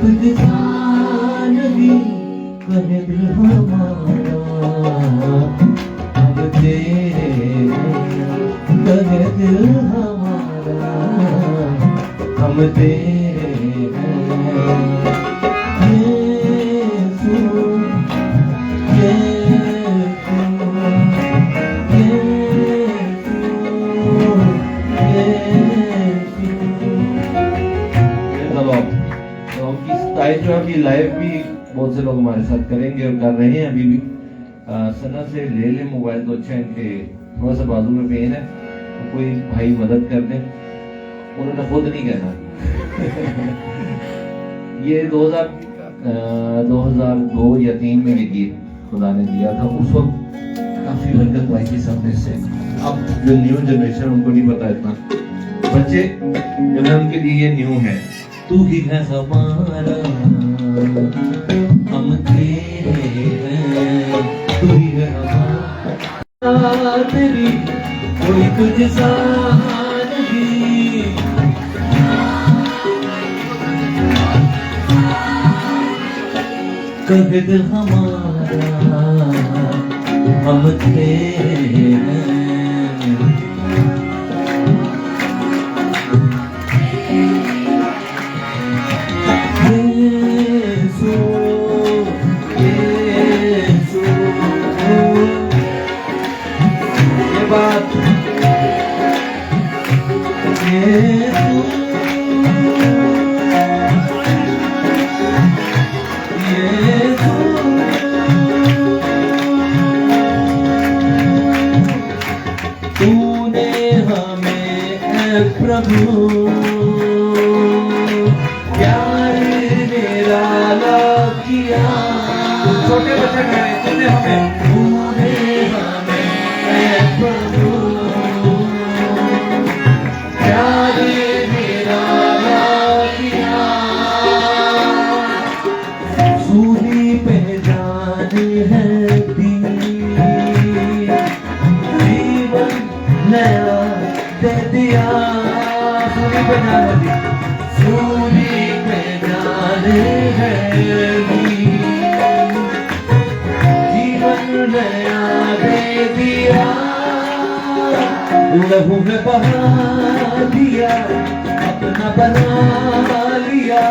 तुझसा नहीं कहे दिल हमारा, हम तेरे हैं कहे दिल हमारा, हम तेरे हैं। यीशु जो अभी लाइव भी बहुत से लोग हमारे साथ करेंगे और कर रहे हैं अभी भी। सना से ले ले मोबाइल तो अच्छा है, इनके थोड़ा सा बाजू में पेन है, तो कोई भाई मदद कर दे। उन्होंने खुद नहीं कहना ये 2002 या 3 में ये गीत खुदा ने दिया था। उस वक्त काफी बरकत पाई थी सबने से। अब जो न्यू जनरेशन उनको नहीं पता इतना, बच्चे जो है उनके लिए ये न्यू है। तू ही है हमारा, हम तेरे हैं, तू ही है हमारा, तेरी कोई तुझसा नहीं। कहे दिल हमारा, हम तेरे हैं। तूने हमें प्रभु प्यार निराला किया। छोटे बच्चे कहें तूने हमें प्रभु प्यार निराला किया। सूली पहचान है जीवन नया दे दिया। सूली पहचान है, सूली पहचान है जीवन नया दे दिया। लहू में बहा दिया, अपना बना लिया,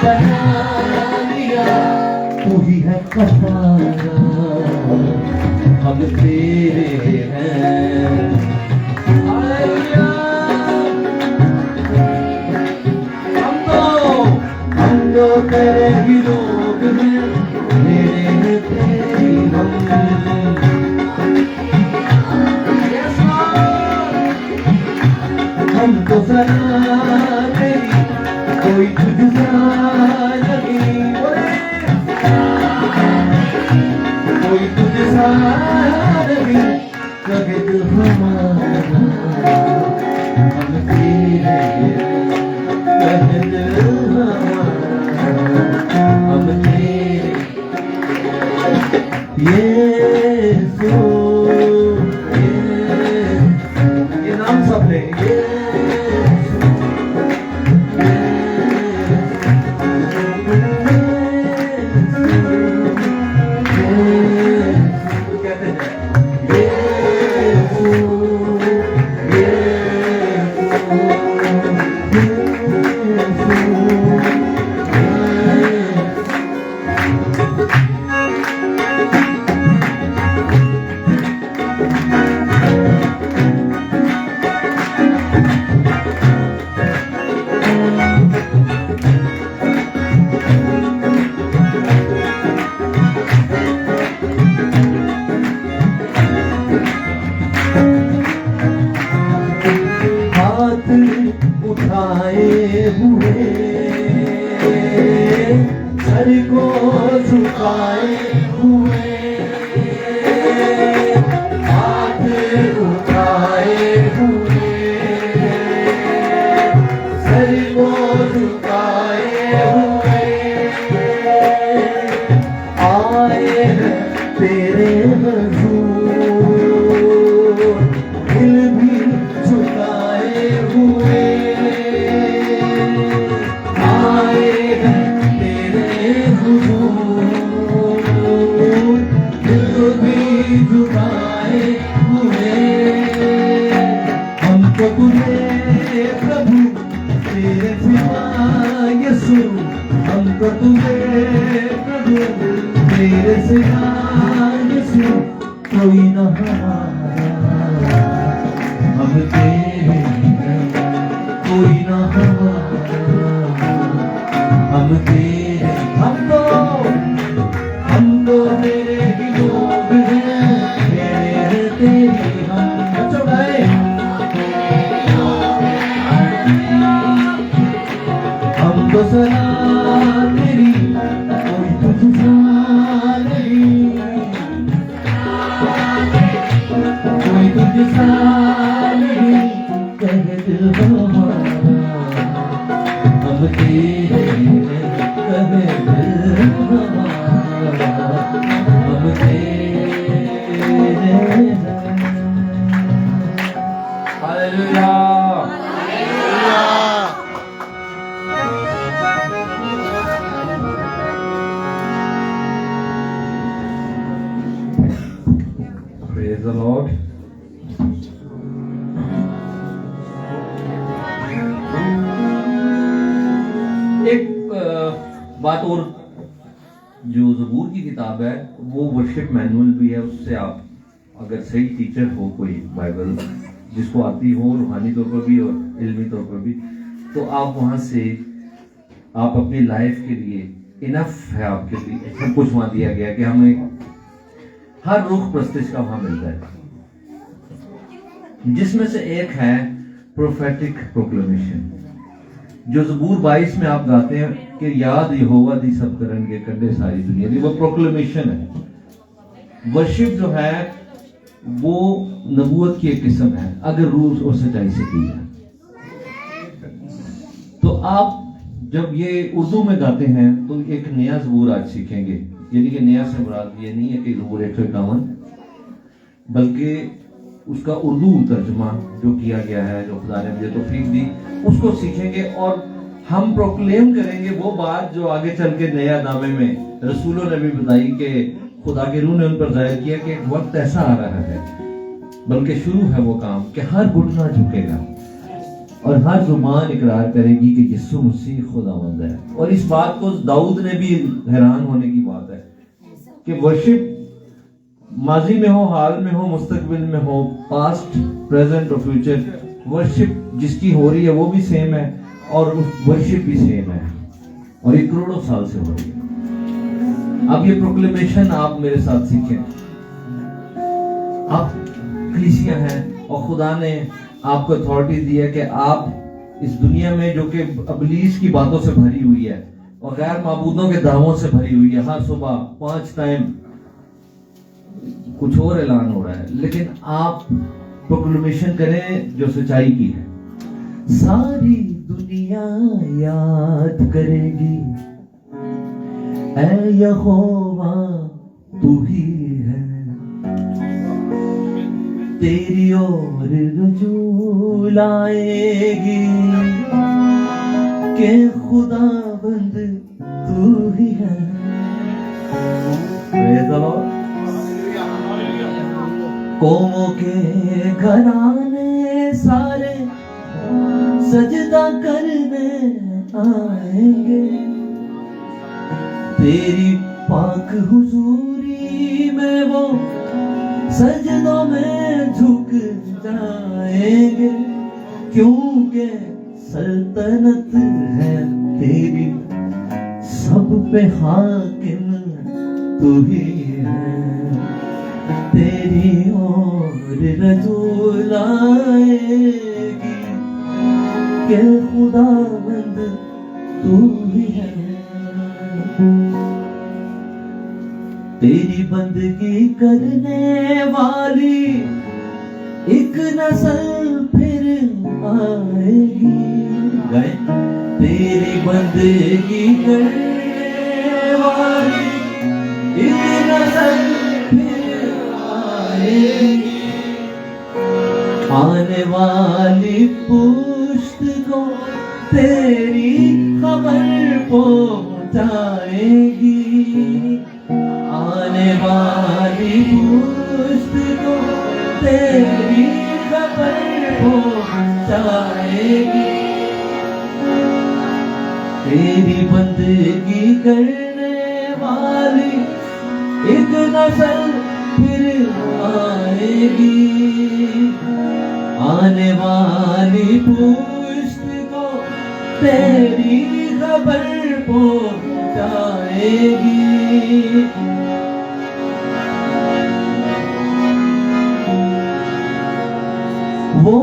बना लिया। तू ही है कहारा, हम तेरे हैं। हम तो तेरे ही लोग हैं, मेरे हैं तेरी हम। हम तो सना तेरी कोई तुझसा नहीं, कोई तुझसा नहीं। कहे दिल हमारा, हम तेरे हैं, कहे दिल हमारा, हम तेरे। यीशु ये नाम सब ले, उठाए हुए सर को झुकाए हुए, हाथ उठाए हुए सर को झुकाए हुए, आए तेरे हजूर दिल भी झुकाए हुए। हम तेरे हैं, कोई ना हमारा, हम तेरे, हम तो तेरे ही लोग हैं, तेरे तेरी हम बच्चों गाए, हम तो सलाम तेरी, कोई तुझसा नहीं, कोई तुझसा नहीं, कह दिल हमारा, हम तेरे हैं, कह दिल हमारा, हम तेरे हैं। हालेलुया। Praise the Lord. एक बात और, जो ज़बूर की किताब है वो वर्शिप मैनुअल भी है, उससे आप अगर सही टीचर हो, कोई बाइबल जिसको आती हो रूहानी तौर पर भी और इल्मी तौर पर भी, तो आप वहाँ से आप अपनी लाइफ के लिए इनफ है, आपके लिए सब कुछ वहाँ दिया गया कि हमें हर रुख प्रस्तिश का वहाँ मिलता है, जिसमें से एक है प्रोफेटिक प्रोक्लेमेशन, जो ज़बूर 22 में आप गाते हैं कि याद यहोवा दी सब करेंगे कंडे सारी दुनिया दी, वो प्रोक्लेमेशन है। वर्शिप जो है वो नबूवत की एक किस्म है, अगर रूह और सच्चाई से की है। तो आप जब ये उर्दू में गाते हैं तो एक नया ज़बूर आज सीखेंगे, यानी कि नया से मुराद ये नहीं है कि ज़बूर 151, बल्कि उसका उर्दू तर्जुमा जो किया गया है, जो खुदा ने मुझे तौफीक दी, उसको सीखेंगे और हम प्रोक्लेम करेंगे वो बात जो आगे चल के नया नामे में रसूलों ने भी बताई कि खुदा के रूह ने उन पर जाहिर किया कि एक वक्त ऐसा आ रहा है, बल्कि शुरू है वो काम कि हर घुटना झुकेगा और हर जुबान इकरार करेगी कि यीशु मसीह खुदावंद है। और इस बात को दाऊद ने भी हैरान होने की बात है कि वर्शिप माजी में हो, हाल में हो, मुस्तकबिल में हो, पास्ट, प्रेजेंट और फ्यूचर, वर्शिप जिसकी हो रही है वो भी सेम है और उस वर्शिप भी सेम है, और ये करोड़ों साल से हो रही है। अब ये प्रोक्लेमेशन आप मेरे साथ सीखें। आप कलीसिया हैं और खुदा ने आपको अथॉरिटी दी है कि आप इस दुनिया में जो कि अबलीस की बातों से भरी हुई है और गैर माबूदों के दावों से भरी हुई है, हर सुबह 5 टाइम कुछ और ऐलान हो रहा है, लेकिन आप प्रोक्लेमेशन करें जो सच्चाई की है। सारी दुनिया याद करेगी ऐ यहोवा तू ही है, तेरी ओर रजू लाएगी के खुदाबंद तू ही है। Praise the lord. कौमों के घराने सारे सजदा करने आएंगे, तेरी पाक हुजूरी में वो सजदों में झुक जाएंगे, क्योंकि सल्तनत है तेरी, सब पे हाकिम तू ही है, तेरी ओर रजू लाएगी के खुदावंद तू ही है। तेरी बंदगी करने वाली एक नस्ल फिर आएगी, गाए तेरी बंदगी करने वाली एक नस्ल फिर आएगी, आने वाली पुश्त को तेरी खबर पहुंचाएगी, आने वाली पुश्त को तेरी खबर पहुंचाएगी, तेरी बंदगी करने वाली एक नस्ल फिर आएगी, आने वाली पुश्त को तेरी खबर पहुंचाएगी। वो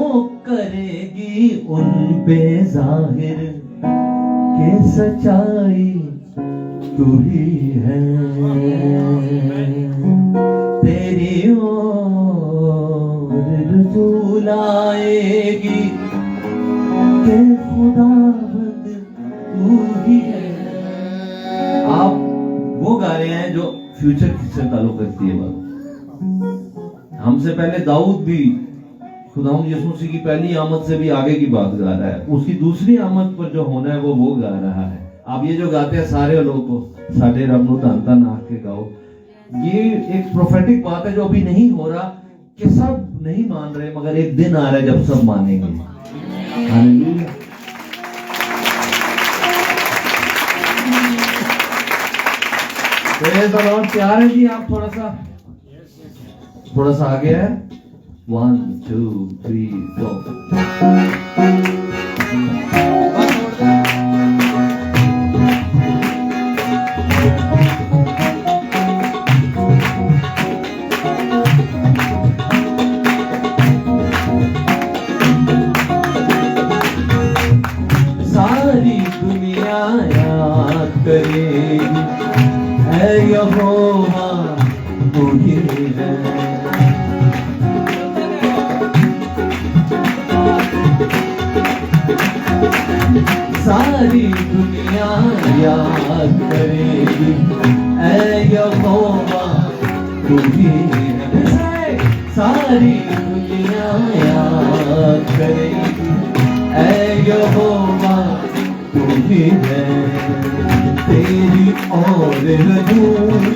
करेगी उन पे जाहिर के सच्चाई तू ही है। तेरी ओर रुजू लाएगी के खुदाबंद तू ही है। आप वो गा रहे हैं जो फ्यूचर से ताल्लुक रखती है बात। हमसे पहले दाऊद भी खुदावंद यीशु मसीह की पहली आमद से भी आगे की बात गा रहा है। उसकी दूसरी आमद पर जो होना है वो गा रहा है। आप ये जो गाते हैं सारे लोग को साढ़े रब नु धन धन आख के गाओ, ये एक प्रोफेटिक बात है जो अभी नहीं हो रहा कि सब नहीं मान रहे, मगर एक दिन आ रहा है जब सब मानेंगे। हालेलुया। Praise the Lord. तैयार है जी आप? थोड़ा सा आगे है। 1 2 3 4। सारी दुनिया याद करेगी है यहोवा तू ही है। सारी दुनिया याद करेगी ऐ यहोवा तू ही है। सारी दुनिया याद करेगी ऐ यहोवा तू ही है। तेरी और रजू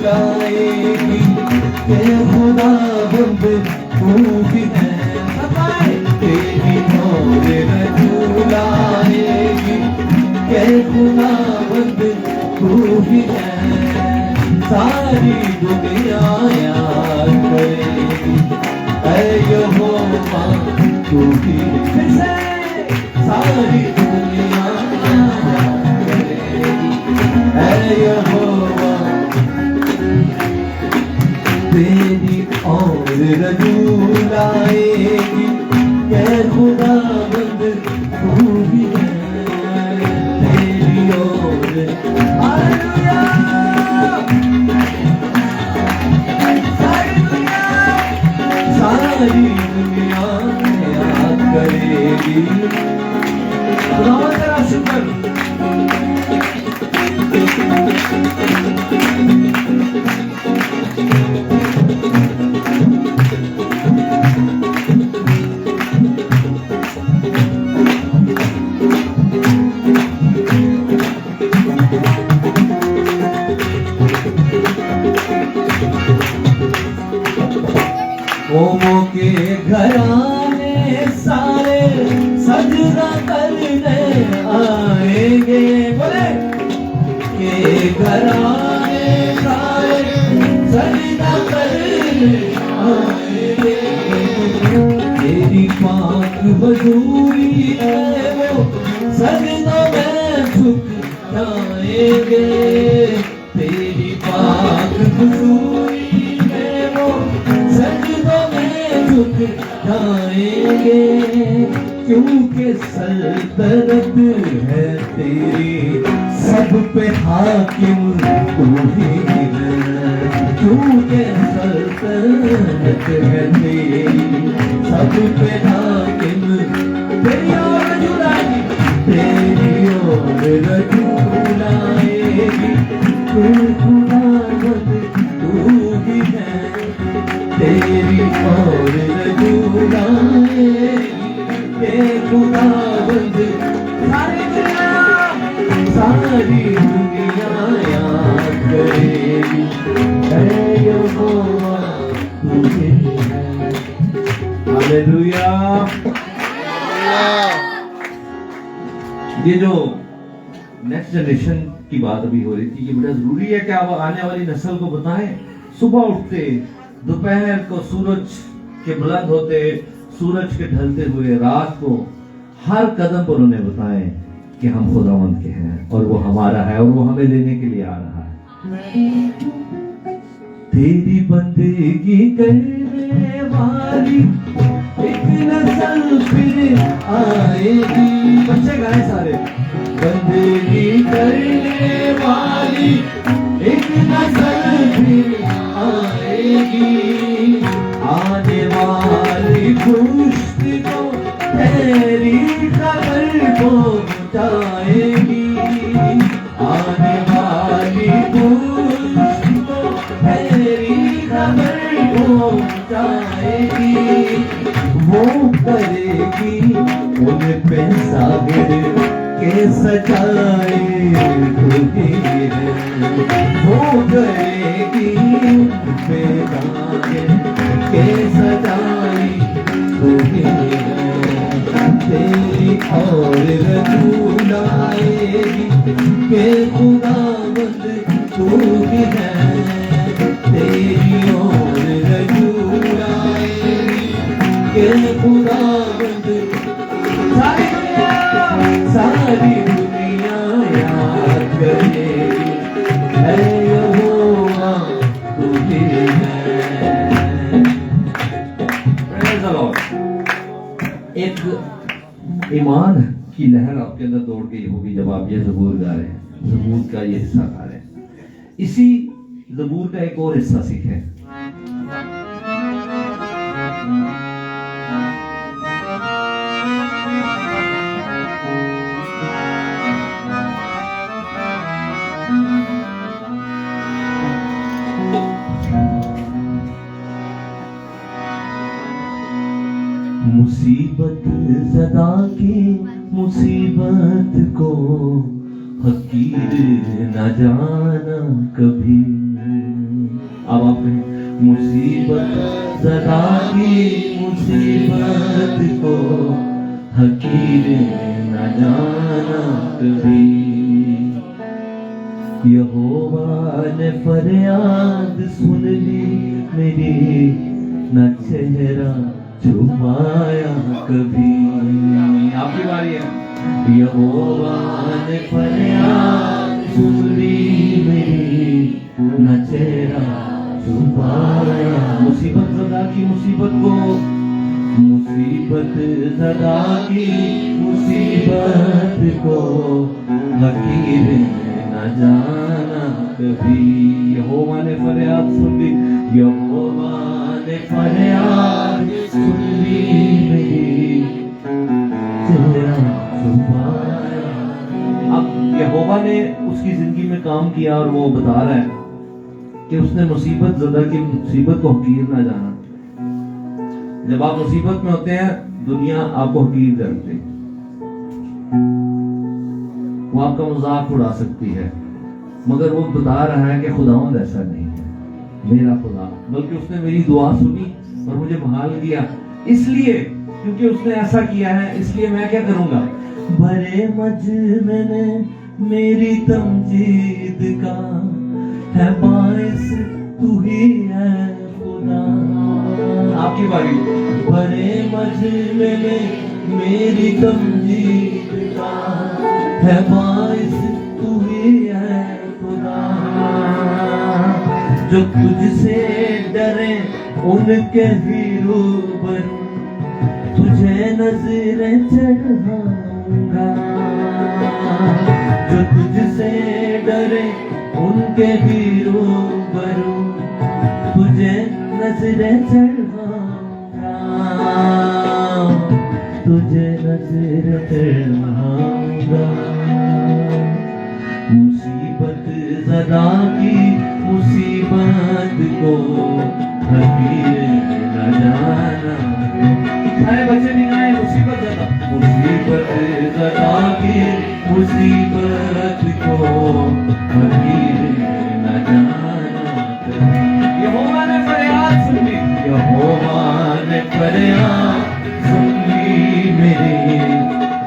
लाएगी के खुदाबंद तू ही है। तेरी और रजू लाएगी के खुदाबंद तू ही है। सारी दुनिया याद करेगी ऐ यहोवा तू ही है। सारी दुनिया याद करेगी ऐ यहोवा। तेरी और रजू लाएगी के खुदाबंद तू ही है। तेरी और हालेलुया। सारी दुनिया याद करेगी। तेरा शुक्र। ओमों के घराने सारे सजदा करने आएंगे। बोले के घराने सारे सजदा करने आएंगे। तेरी पाक हजूरी है वो सजदा में झुक जाएंगे। तेरी पाक हजूरी है वो सजदा झुक जाएंगे। क्योंकि सल्तनत है तेरी सब पे हाकिम तू ही है। क्योंकि सल्तनत है तेरी सब पे हाकिम। तेरी और जुलाएगी तेरी और जुलाएगी तू खुदावंद तू ही है। तेरी और जुलाएगी के खुदावंद। सारी दुनिया याद करेगी ऐ यहोवा तू ही है। हालेलुया। ये जो नेक्स्ट जनरेशन की बात अभी हो रही थी, ये बड़ा जरूरी है कि आप आने वाली नस्ल को बताएं। सुबह उठते दोपहर को सूरज के बुलंद होते, सूरज के ढलते हुए रात को हर कदम पर उन्हें बताएं कि हम खुदावंद के हैं और वो हमारा है और वो हमें लेने के लिए आ रहा है। तेरी बंदगी करने वाली एक नस्ल फिर आएगी। बच्चे गाए सारे। बंदगी करने वाली एक नस्ल फिर आएगी, आने वाली पुश्ती को तेरी खबर पहुंचाएगी, आने वाली पुश्ती को तेरी खबर पहुंचाएगी। वो करेगी उन पे सागर के सजाए तुझे है, वो करेगी उन पे सागर के सजाए तुझे है। तेरी और रसूल आएगी के खुदावंद तू ही है, तेरी और रसूल आएगी के खुदावंद। सारी दुनिया याद करेगी है यहोवा तुझे है। Praise the Lord। एक ईमान की लहर आपके अंदर दौड़ गई होगी जब आप ये ज़बूर गा रहे हैं, ज़बूर का ये हिस्सा गा रहे हैं। इसी ज़बूर का एक और हिस्सा सीखें। मुसीबत ज़दा की मुसीबत को हकीर न जाना कभी। अब आप कहें मुसीबत ज़दा की मुसीबत को हकीर न जाना कभी। यहोवा ने फरियाद सुन ली मेरी, न चेहरा छुपाया कभी। आपकी बारी है। यहोवा ने फरियाद सुन ली मेरी, न चेहरा छुपाया। मुसीबत ज़दा की मुसीबत को, मुसीबत ज़दा की मुसीबत को हकीर न जाना कभी। यहोवा ने फरियाद सुन ली, यहोवा ने फरियाद सुन ली मेरी, चेहरा छुपाया। अब यहोवा ने उसकी जिंदगी में काम किया और वो बता रहा है कि उसने मुसीबत ज़दा की मुसीबत को हकीर ना जाना। जब आप मुसीबत में होते हैं दुनिया आपको हकीर करती, वो आपका मजाक उड़ा सकती है, मगर वो बता रहा है कि खुदावंद ऐसा नहीं है, मेरा खुदा। बल्कि उसने मेरी दुआ सुनी और मुझे बहाल किया, इसलिए क्योंकि उसने ऐसा किया है, इसलिए मैं क्या करूंगा। भरे मजमे में मेरी तमजीद का है बाइस तू ही है खुदा। आपकी बारी। भरे मजमे में मेरी तमजीद का है बाइस तू ही है खुदा। जो तुझसे डरे उनके ही रूबरू तुझे नजरें चढ़ाऊंगा। जो तुझसे डरे उनके ही रूबरू तुझे नजरें चढ़ाऊंगा, तुझे नजरें चढ़ाऊंगा। मुसीबत ज़दा की मुसीबत को हकीर न जाना। सारे बच्चे नहीं गाए। मुसीबत ज़दा, मुसीबत ज़दा की मुसीबत को हकीर न जाना। यहोवा ने फरियाद सुन ली, यहोवा ने फरियाद सुन ली मेरी,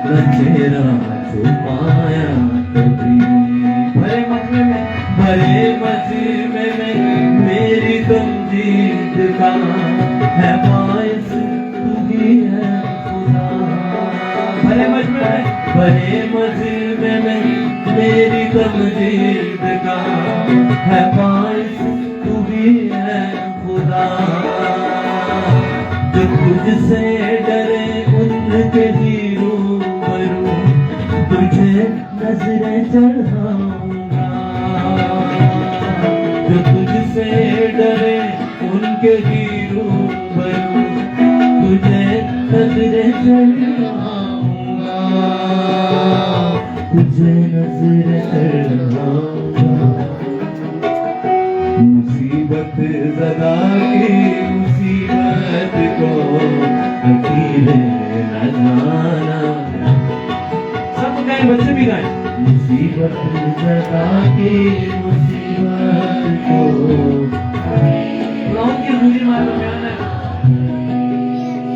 न चेहरा छुपाया कभी। भरे मजमे में मेरी तमजीद का है बाइस तू ही भरे मजमे में मेरी तमजीद का है बाइस तू भी है खुदा। जो तुझसे डरे उनके ही रूबरू तुझे नजरें चढ़ाऊंगा। जो तुझसे डरे उनके ही रूबरू तुझे नजरें चढ़ाऊंगा। तुझे नजरें चढ़ाऊंगा। मुसीबत ज़दा की मुसीबत को अकेले न जाना। सब गाएं, बच्चे भी गाएं। मुसीबत ज़दा की मुसीबत को की दूरी मालूम है।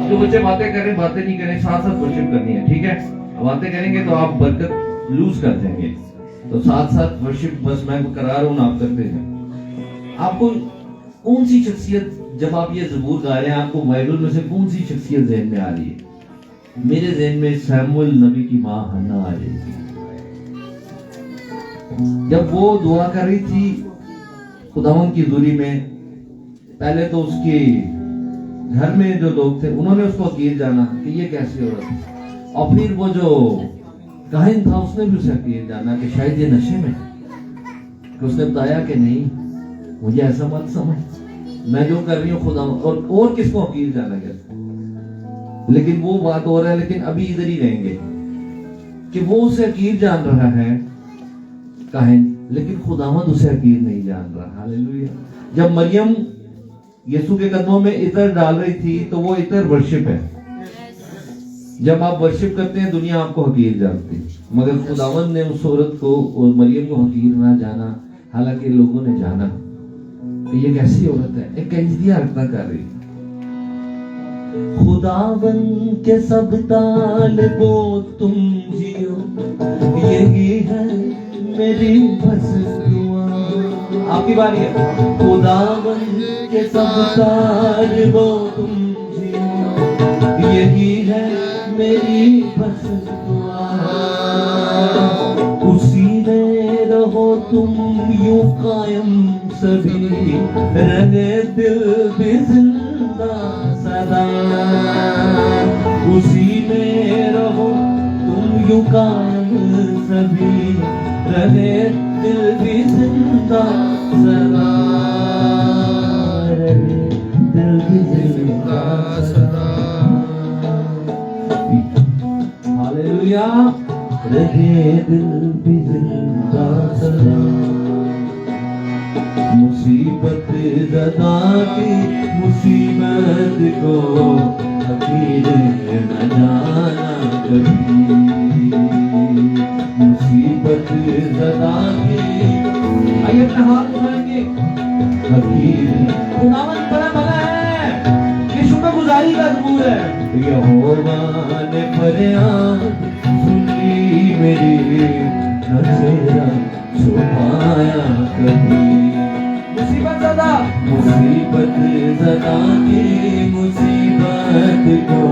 जो बच्चे बातें करें बातें नहीं करें, साथ साथ वर्शिप करनी है, ठीक है। बातें करेंगे तो आप बरकत लूज कर जाएंगे, तो साथ साथ वर्शिप बस मैं करा रहा हूं आप करते हैं। आपको कौन सी शख्सियत, जब आप ये ज़बूर गा रहे हैं, आपको बाइबल में से कौन सी शख्सियत ज़हन में आ रही है? मेरे ज़हन में सैमुअल नबी की माँ हन्ना आ रही थी। जब वो दुआ कर रही थी खुदावंद की हुजूरी में, पहले तो उसके घर में जो लोग थे उन्होंने उसको अकील जाना कि ये कैसी औरत है, और फिर वो जो काहिन था उसने भी उसे अकील जाना कि शायद ये नशे में। कि उसने बताया कि नहीं, मुझे ऐसा मत समझ, मैं जो कर रही हूँ खुदा, और किसको अकील जाना गया। लेकिन वो बात हो रहा है, लेकिन अभी इधर ही रहेंगे कि वो उसे अकील जान रहा है काहिन, लेकिन खुदावंद उसे अकील नहीं जान रहा। हालेलुया। जब मरियम यीशु के कदमों में इतर डाल रही थी तो वो इतर वर्शिप है। जब आप वर्शिप करते हैं दुनिया आपको हकीर जानती है, मगर खुदावंद ने उस औरत को और मरियम को हकीर ना जाना, हालांकि लोगों ने जाना कि ये कैसी औरत है, एक कैदिया हरकत कर रही। खुदावंद के सब तालिबो तुम जियो, यही है मेरी बस दुआ। आपकी बारी है। खुदावंद के सब तालिबो तुम जियो, यही है मेरी बस दुआ। उसी में रहो तुम यूं कायम सभी, रहे दिल भी जिंदा सदा। उसी में रहो तुम यूं कायम सभी, रहे दिल भी जिंदा सदा। रहे दिल भी जिंदा सदा। हालेलुया। रहे दिल भी जिंदा सदा। मुसीबत ज़दा की मुसीबत को अकेले न जाना कभी। मुसीबत ज़दा की, आइए अपने हाथ उठाएंगे। अकेले खुदावंद बड़ा भला है, ये शुक्रगुजारी का ज़बूर है। यहोवा ने फरियाद सुन ली मेरी, न चेहरा छुपाया कभी। मुसीबत ज़दा की मुसीबत को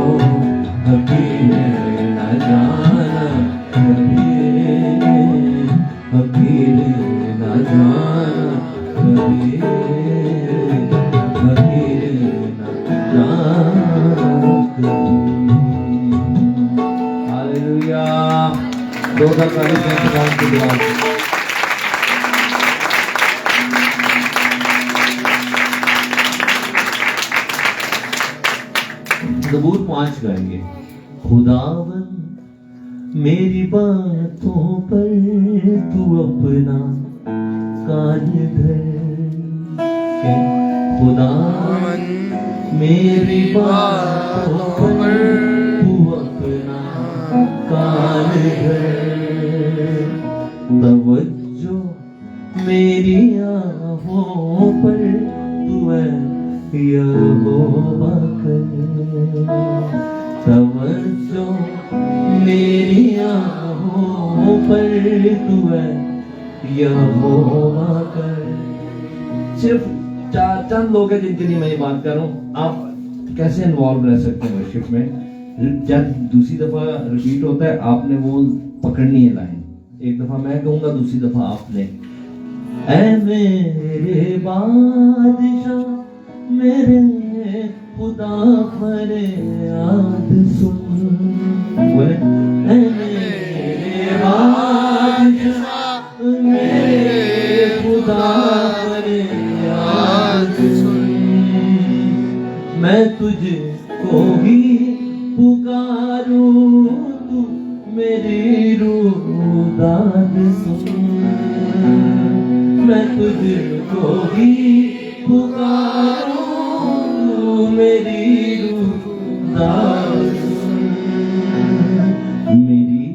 अकेले न जाना कभी। अकेले न जाना कभी। अकेले न जाना कभी। हालेलुया। 2040 में खुदावंद की दुआ। ज़बूर 5 गाएंगे। खुदावंद मेरी बातों पर तू अपना कान धर। खुदावंद मेरी बातों पर तू अपना कान धर। तवज्जो मेरी आहों पर तू है यहोवा कर। तवज्जो मेरी आहों पर तू है यहोवा कर। सिर्फ चंद लोग हैं जिनके लिए मैं ये बात कर रहा हूँ। आप कैसे इन्वॉल्व रह सकते हैं वर्शिप में, जब दूसरी दफा रिपीट होता है आपने वो पकड़नी है लाइन, एक दफा मैं कहूंगा दूसरी दफा आपने। ऐ मेरे बादशाह मेरे खुदा फरियाद सुन, बोले ऐ मेरे बादशाह मेरे खुदा फरियाद सुन, मैं तुझको ही पुकारूं तू मेरी रुदाद सुन, मैं तुझको ही पुकारूं तू मेरी रुदाद सुन, मेरी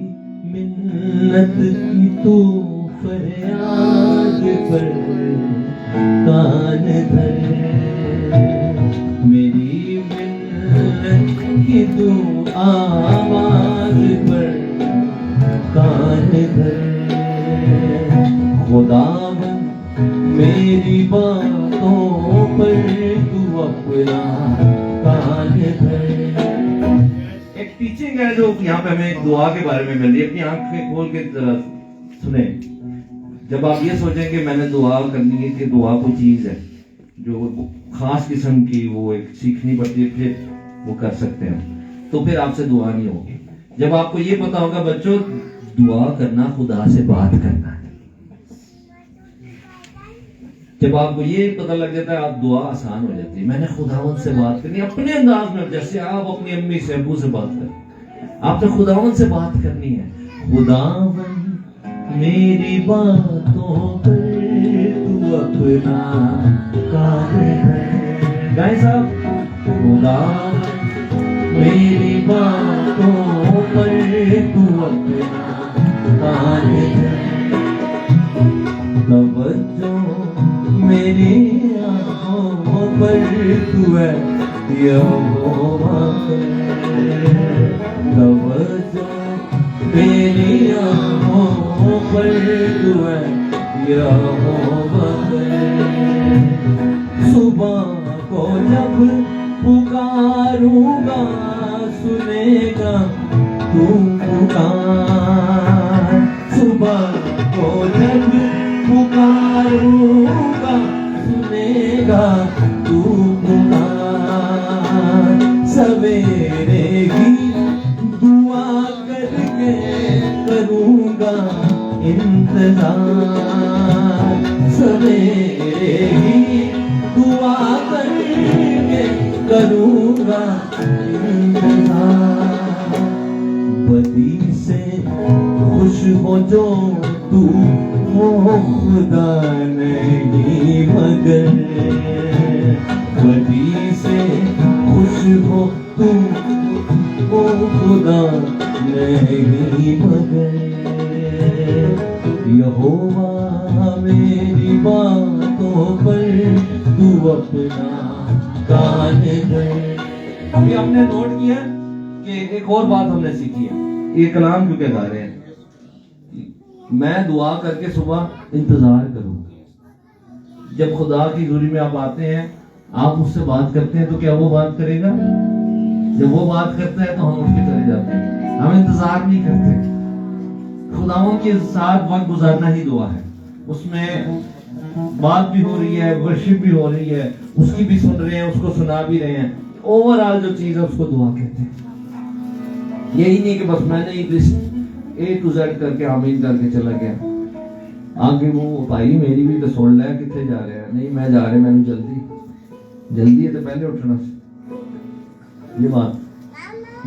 मिन्नत की तू फरियाद पर कान धर, मेरी मिन्नत की तू आवाज पर कान धर, खुदावन मेरी बातों पर तू अपना कान धर। एक टीचिंग है जो यहाँ पे हमें एक दुआ के बारे में मिल रही है, अपनी आंखें खोल के जरा सुने। जब आप ये सोचेंगे मैंने दुआ करनी है कि दुआ कोई चीज है जो खास किस्म की, वो एक सीखनी पड़ती है फिर वो कर सकते हैं, तो फिर आपसे दुआ नहीं होगी। जब आपको ये पता होगा बच्चों दुआ करना खुदा से बात करना है, जब आपको ये पता लग जाता है आप दुआ आसान हो जाती है। मैंने खुदावन से बात करनी अपने अंदाज में, जैसे आप अपनी अम्मी से अब्बू से बात करें, आपने खुदावन से बात करनी है। खुदावन मेरी बातों पर तू अपना कान धर, गाएं साहब, खुदावन मेरी बातों पर तू अपना कान धर, तवज्जो मेरी आँखों पर तू है यहोवा, तवज्जो मेरी आँखों पर तू है यहोवा, सुबह को जब पुकारूंगा सुनेगा तू पुकार, सुबह को जब पुकारूंगा सुनेगा तू पुकार, सवेरे ही दुआ करके करूंगा इंतजार, सवेरे ही दुआ करके करूंगा इंतजार, बदी से खुश हो जो तू वो खुदा नहीं मगर, बदी से खुश हो तू वो खुदा नहीं मगर, यहोवा मेरी बातों पर तू अपना कान धर। अभी हमने नोट किया कि एक और बात हमने सीखी है, ये कलाम क्यों गा रहे हैं, मैं दुआ करके सुबह इंतजार करूं। जब खुदा की हुजूरी में आप आते हैं, आप उससे बात करते हैं, तो क्या वो बात करेगा? जब वो बात करता है तो हम उठ के चले जाते हैं, हम इंतजार नहीं करते। खुदाओं के साथ वक्त गुजारना ही दुआ है, उसमें बात भी हो रही है, वर्शिप भी हो रही है, उसकी भी सुन रहे हैं, उसको सुना भी रहे हैं, ओवरऑल जो चीज है उसको दुआ कहते हैं। यही नहीं कि बस मैंने एक लिस्ट A to Z करके आमीन करके चला गया, आगे वो भाई मेरी भी तो सुन ले कितने जा रहे हैं, नहीं मैं जा रहे, मैंने जल्दी है तो पहले उठना। ये बात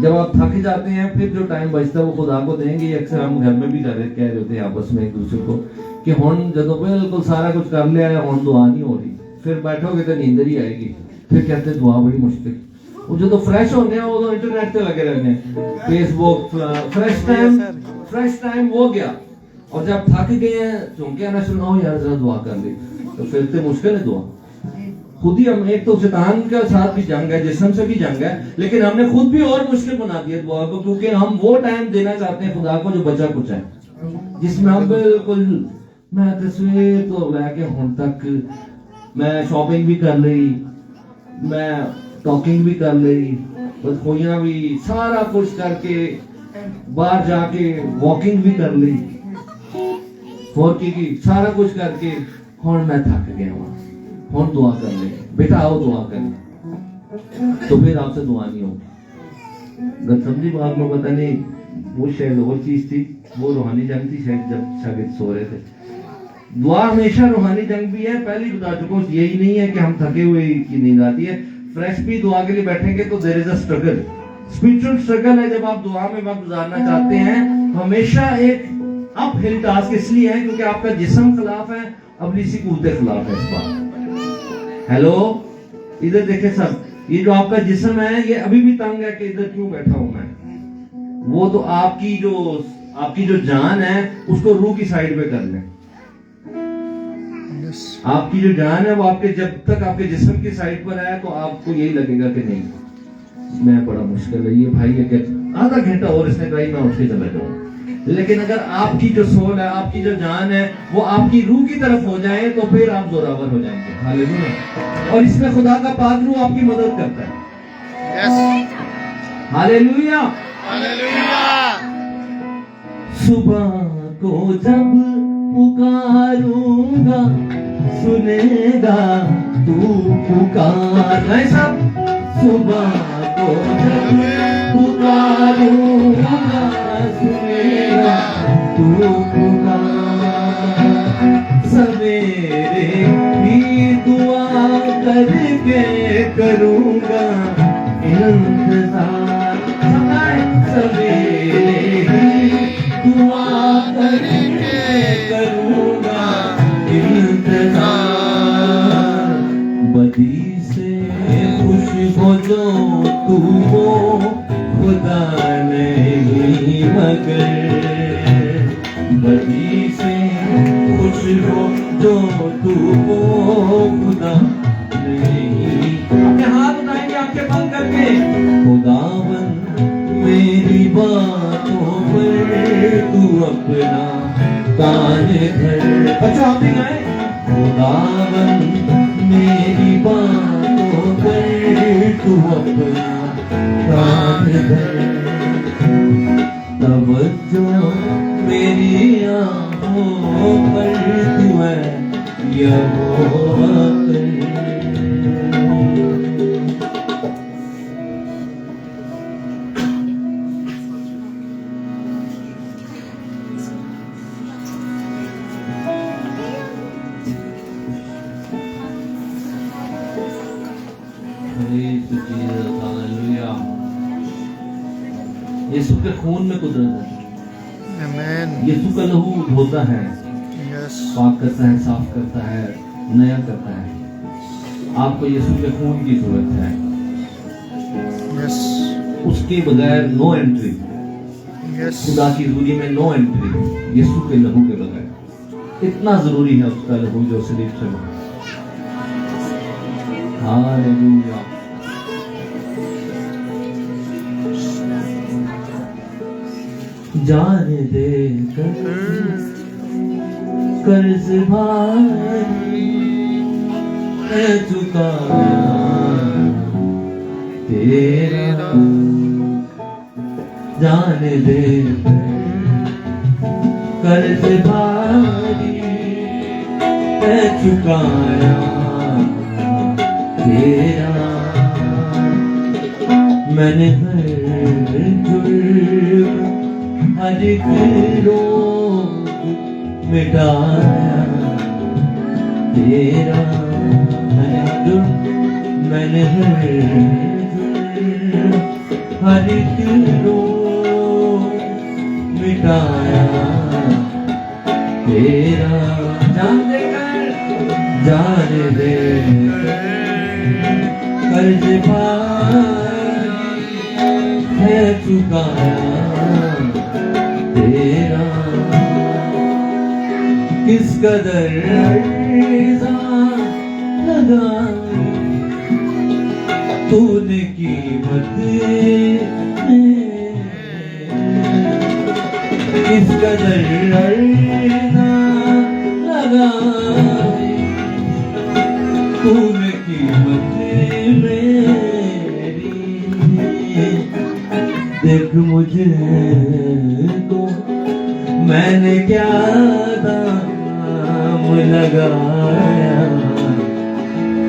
जब आप थक जाते हैं फिर जो टाइम बचता है वो खुदा को देंगे। अक्सर हम घर में भी कह रहे होते हैं आपस में एक दूसरे को कि हुन जब बिल्कुल सारा कुछ कर लिया है हुन दुआ नहीं हो रही, फिर बैठोगे तो नींदर ही आएगी, फिर कहते हैं दुआ बड़ी मुश्किल। वो जो तो फ्रेश होने हैं वो तो इंटरनेट पे लगे रहने, फेसबुक, फ्रेश टाइम हो गया, और जब थक गए हैं चौंके आना शुरू हो यार जरा दुआ कर ली, तो फिर तो मुश्किल है दुआ। खुद ही हम एक तो शैतान के साथ भी जंग है, जिस्म से भी जंग है, लेकिन हमने खुद भी और मुश्किल बना दिया दुआ को, क्योंकि हम वो टाइम देना चाहते हैं खुदा को जो बचा कुछ है, जिसमें हम बिल्कुल मैं तस्वीर तो लेके हुन तक मैं शॉपिंग भी कर ली, मैं टॉकिंग भी कर ली, बस खोइयां भी सारा कुछ करके बाहर जाके वॉकिंग भी कर ली, फोरकी की सारा कुछ करके हुण मैं थक गया हूं, हुण दुआ कर ले बेटा, आओ दुआ कर। तो फिर आपसे दुआ नहीं होगी। गल समझी बात में? पता नहीं वो शायद और चीज थी, वो रूहानी जंग थी शायद, जब शागिर्द सो रहे थे। दुआ हमेशा रूहानी जंग भी है, पहले बता चुका हूं। यही नहीं है कि हम थके हुए की नींद आती है, फ्रेश भी दुआ के लिए बैठेंगे तो there is a struggle, spiritual struggle है। जब आप दुआ में वक्त गुजारना चाहते हैं हमेशा एक अप हिल टास्क इसलिए है क्योंकि आपका जिस्म खिलाफ है, अबलीसी कूदे खिलाफ है इस बात। हेलो, इधर देखे सब, ये जो आपका जिस्म है ये अभी भी तंग है कि इधर क्यों बैठा हूं मैं। वो तो आपकी जो जान है उसको रूह की साइड पे कर लें। आपकी जो जान है वो आपके जब तक आपके जिस्म की साइड पर है तो आपको यही लगेगा कि नहीं मैं बड़ा मुश्किल है, ये भाई है आधा घंटा और इसने कहा मैं उठ के चला जाऊं। लेकिन अगर आपकी जो सोल है, आपकी जो जान है वो आपकी रूह की तरफ हो जाए तो फिर आप जोरावर हो जाएंगे। हालेलुया। और इसमें खुदा का पाक रूह आपकी मदद करता है। Hallelujah, hallelujah. सुबह को जब पुकारूंगा सुनेगा तू पुकार। नहीं सब, सुबह को जब पुकारूंगा सुनेगा तू पुकार। सवेरे भी दुआ करके करूंगा इंतजार। सवेरे भी दुआ करके करूंगा इंतजार। बदी से खुश हो जो तू हो खुदा नहीं मगर, बदी से खुश हो जो तू हो खुदा नहीं। अपने हाथ उठाएंगे आपके बंद करके। खुदावन मेरी बातों पर तू अपना कान धर। बच्चों आप भी गाएं। खुदावन मेरी बातों पर तू अपना कान धर। तवज्जो मेरी आँखों पर तू है यहोवा कर। यीशु के खून में कुदरत है। आमीन। यीशु का लहू धोता है, पाक करता है, साफ करता है, नया करता है। आपको यीशु के खून की जरूरत है। उसके बगैर नो एंट्री। खुदा की हजूरी में नो एंट्री यीशु के लहू के बगैर। इतना जरूरी है उसका लहू जो सलीब से बहा। हालेलुया। जान दे कर्ज भारी मैं चुकाया तेरा। जान दे कर्ज भारी मैं चुकाया तेरा। मैंने हर जुर्म हर एक रोग मिटाया तेरा। मैंने हर एक रोग मिटाया तेरा। जान दे कर्ज भारी है चुकाया तेरा। किस कदर लगाई तूने कीमत, किस कदर लगाई तूने कीमत मेरी। देख मुझे तो मैंने क्या दाम लगाया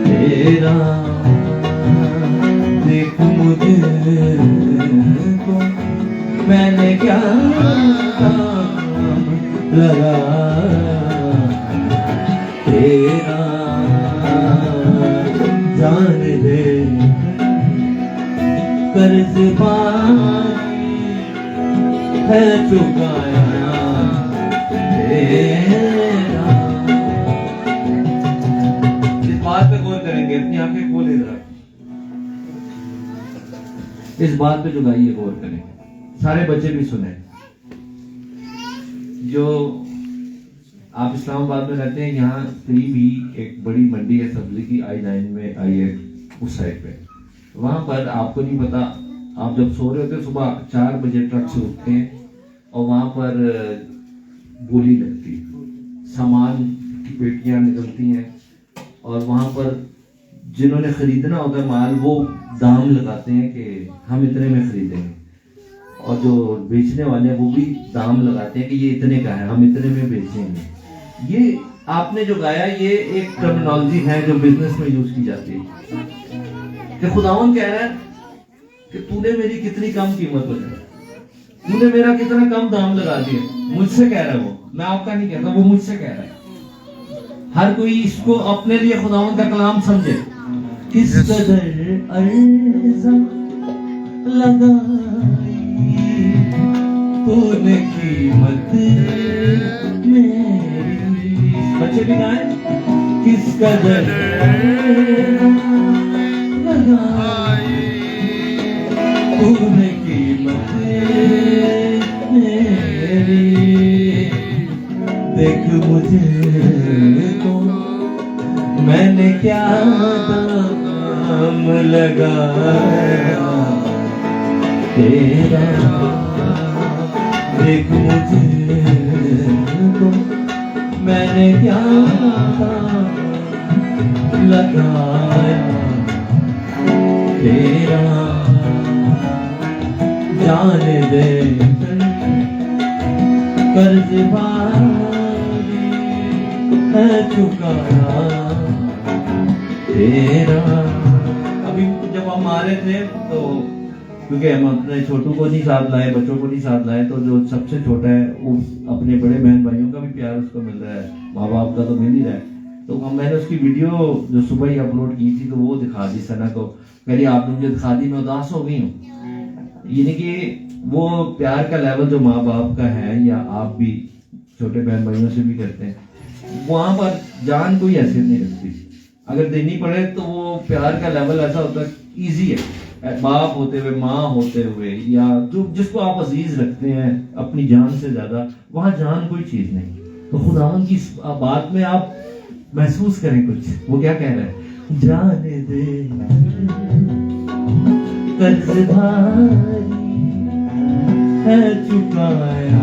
तेरा, देख मुझे तो मैंने क्या दाम लगाया तेरा, जान दे कर्ज है चुकाया तेरा। इस बात पे गौर करेंगे, अपनी आंखें खोले जरा, इस बात पे जो गाई है गौर करेंगे, सारे बच्चे भी सुने। जो आप इस्लामाबाद में रहते हैं, यहाँ करीब ही एक बड़ी मंडी है सब्जी की, I9 में आई है उस साइड पे। वहां पर आपको नहीं पता, आप जब सो रहे होते सुबह 4 बजे ट्रक से उठते हैं और वहां पर गोली लगती है, सामान की पेटियां निकलती हैं और वहां पर जिन्होंने खरीदना होता है माल वो दाम लगाते हैं कि हम इतने में खरीदेंगे, और जो बेचने वाले हैं वो भी दाम लगाते हैं कि ये इतने का है, हम इतने में बेचेंगे। ये आपने जो गाया ये एक टर्मिनोलॉजी है जो बिजनेस में यूज की जाती है कि खुदावन कह रहा है कि तूने मेरी कितनी कम कीमत लगाई, तूने मेरा कितना कम दाम लगा दिया। मुझसे कह रहा है वो, मैं आपका नहीं कहता, वो मुझसे कह रहा है। हर कोई इसको अपने लिए खुदावन का कलाम समझे। किस कदर अर्ज़ा लगाई तूने कीमत मेरी, बच्चे भी गाएं, किस कदर लगाई तूने कीमत मेरी, देख मुझे तो मैंने क्या दाम लगाया तेरा, देख मुझे तो मैंने क्या लगाया तेरा, जान दे कर्ज है चुकाया तेरा। अभी जब हम आ रहे थे तो क्योंकि हम अपने छोटू को नहीं साथ लाए, बच्चों को नहीं साथ लाए, तो जो सबसे छोटा है वो अपने बड़े बहन भाइयों का भी प्यार उसको मिल रहा है, माँ बाप का तो मिल ही रहा है। तो मैंने उसकी वीडियो जो सुबह ही अपलोड की थी तो वो दिखा दी सना को, कह रही आपने मुझे दिखा दी, मैं उदास हो गई हूँ। यानी कि वो प्यार का लेवल जो माँ बाप का है, या आप भी छोटे बहन भाइयों से भी करते हैं, वहां पर जान कोई हैसियत नहीं रखती। अगर देनी पड़े तो वो प्यार का लेवल ऐसा होता है, इजी है, बाप होते हुए, माँ होते हुए, या जो जिसको आप अजीज रखते हैं अपनी जान से ज्यादा, वहां जान कोई चीज नहीं। तो खुदावन की इस बात में आप महसूस करें कुछ, वो क्या कह रहा है, जाने दे कर्ज भारी है चुकाया,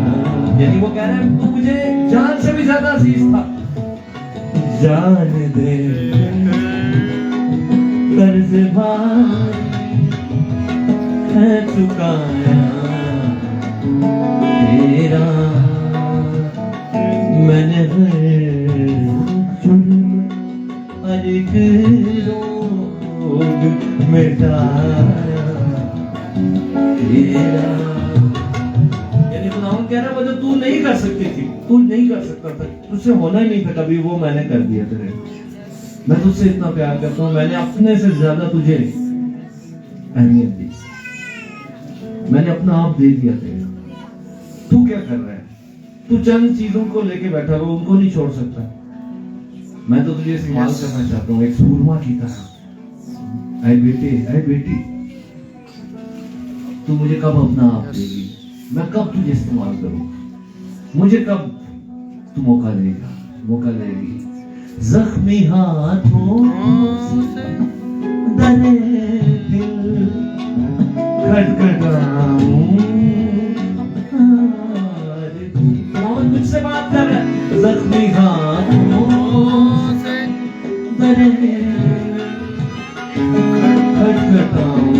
यानी वो कह रहा है तू मुझे जान से भी ज्यादा अजीज था, जान दे कर्ज भारी है चुकाया तेरा, मैंने हर एक रोग मिटाया तेरा। यानी खुदावन कह रहा है वो जो तू नहीं कर सकती थी, तू नहीं कर सकता था, तुझसे होना ही नहीं था कभी, वो मैंने कर दिया तेरे। मैं तुझसे इतना प्यार करता हूँ, मैंने अपने से ज्यादा तुझे अहमियत दी, मैंने अपना आप दे दिया तेरा। तू क्या कर रहा है, तू चंद चीजों को लेके बैठा हुआ, उनको नहीं छोड़ सकता। मैं तो तुझे इस्तेमाल करना चाहता हूँ एक सूरमा की तरह। ऐ बेटे, ऐ बेटी, तू मुझे कब अपना आप देगी, मैं कब तुझे इस्तेमाल करूँ, मुझे कब तू मौका देगा, मौका देगी। जख्मी हाथों से दरे दिल खटखटाऊं, मुझसे बात कर रहा है, जख्मी हाथों से दरे खटखटाऊं,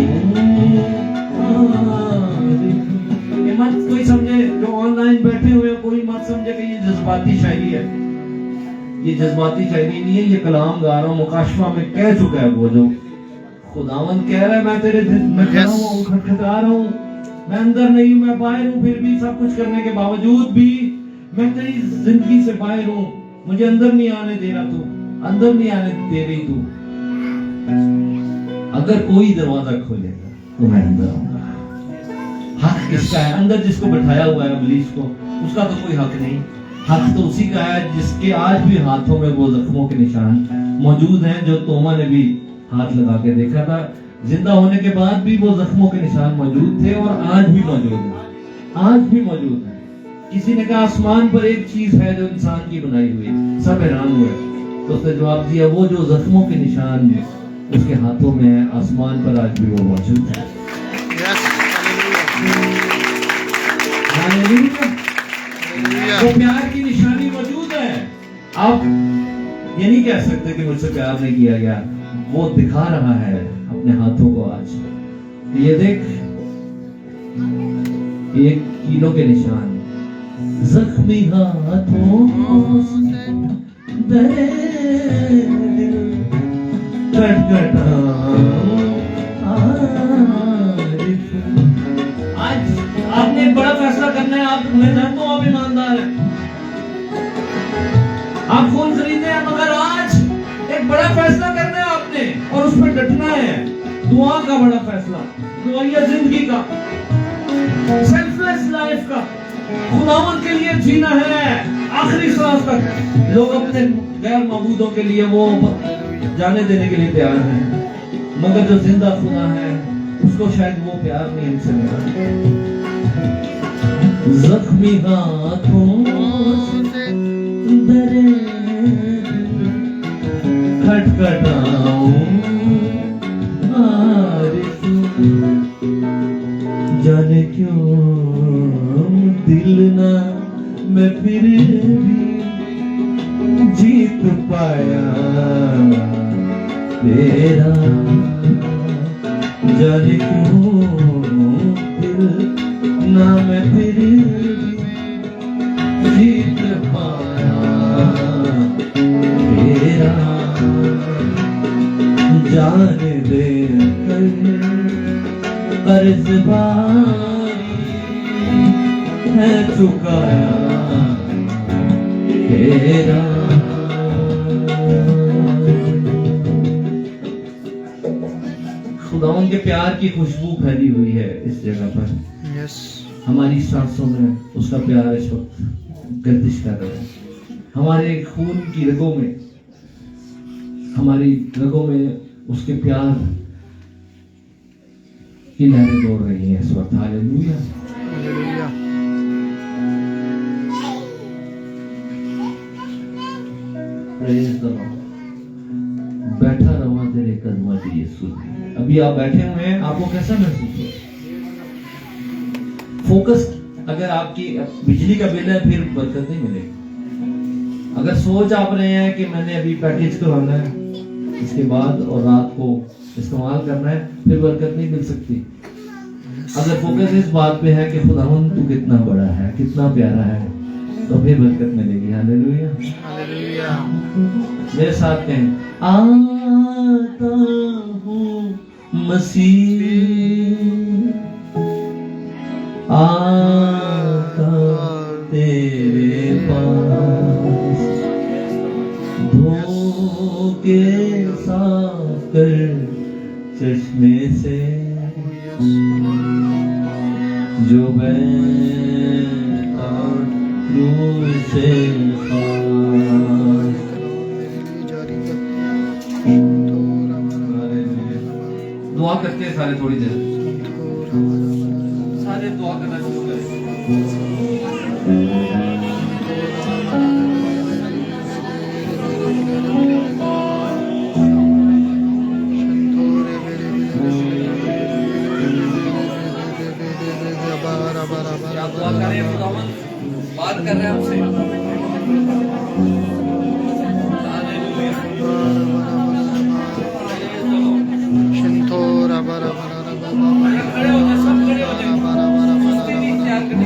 जज्बाती शायरी है, ये जज्बाती शायरी नहीं है, ये कलाम गा रहा हूँ, मुकाशवा में कह चुका है वो जो खुदावन कह रहा है, मैं तेरे मैं खड़ा हूँ, खटखटा रहा हूँ, मैं अंदर नहीं हूँ, मैं बाहर हूँ, फिर भी सब कुछ करने के बावजूद भी मैं तेरी जिंदगी से बाहर हूँ, मुझे अंदर नहीं आने दे रहा तू, अंदर नहीं आने दे रही तू। अगर कोई दरवाजा खोलेगा तो मैं अंदर आऊंगा। हक किसका है? अंदर जिसको बैठाया हुआ है इब्लीस को, उसका तो कोई हक नहीं। हक तो उसी का है जिसके आज भी हाथों में वो जख्मों के निशान मौजूद हैं, जो तोमा ने भी हाथ लगा के देखा था। जिंदा होने के बाद भी वो जख्मों के निशान मौजूद थे और आज भी मौजूद है, आज भी मौजूद है। किसी ने कहा आसमान पर एक चीज है जो इंसान की बनाई हुई, सब हैरान हुए, तो उसने जवाब दिया वो जो जख्मों के निशान उसके हाथों में है, आसमान पर आज भी वो मौजूद है। वो प्यार की निशानी मौजूद है। आप ये नहीं कह सकते कि मुझसे प्यार नहीं किया गया, वो दिखा रहा है अपने हाथों को आज। ये देख, ये कीलों के निशान, जख्मी हाथों से आज आपने एक बड़ा फैसला करना है। आप, मैं जानता हूं आप ईमानदार हैं, आप खून खरीदे हैं, मगर आज एक बड़ा फैसला करना है आपने और उस पर डटना है। दुआ का बड़ा फैसला, दुआया जिंदगी का, सेल्फलेस लाइफ का, खुदावंद के लिए जीना है आखिरी सांस तक। लोग अपने गैर मबूदों के लिए वो जाने देने के लिए तैयार हैं, मगर जो जिंदा खुदा है उसको शायद वो प्यार नहीं हमसे मिला। जख्मी हाथों से दरे खटखटाऊं जाने क्यों दिल ना मैं फिर भी जीत पाया तेरा, जाने क्यों दिल ना मैं फिर भी जीत पाया तेरा, जान दे कर्ज भारी है चुकाया तेरा। खुदावंद के प्यार की खुशबू फैली हुई है इस जगह पर। हमारी सांसों में उसका प्यार इस वक्त गर्दिश कर रहा है, हमारे खून की रगों में, हमारी रगों में उसके प्यार की लहरें दौड़ रही हैं इस वक्त। Hallelujah, hallelujah. Praise the Lord. बैठा रहा तेरे कदमों में यीशु। अभी आप बैठे हुए हैं, आपको कैसा महसूस हो? फोकस, अगर आपकी बिजली का बिल है फिर बरकत नहीं मिलेगी। अगर सोच आप रहे हैं कि मैंने अभी पैकेज करवाना है, इसके बाद और रात को इस्तेमाल करना है, फिर बरकत नहीं मिल सकती। अगर फोकस इस बात पे है कि खुदावंद तू कितना बड़ा है, कितना प्यारा है, तो फिर बरकत मिलेगी। Hallelujah, hallelujah. मेरे साथ कहें, आता हूँ मसीह, आता तेरे पास, धो के साफ कर चश्मे से जो बहता रूह से खास। दुआ करते हैं सारे, थोड़ी देर सारे दुआ करना शुरू करें। दुआ करें, खुदावंद बात कर रहे हैं हमसे। खड़े हो जाए, सब खड़े हो जाए।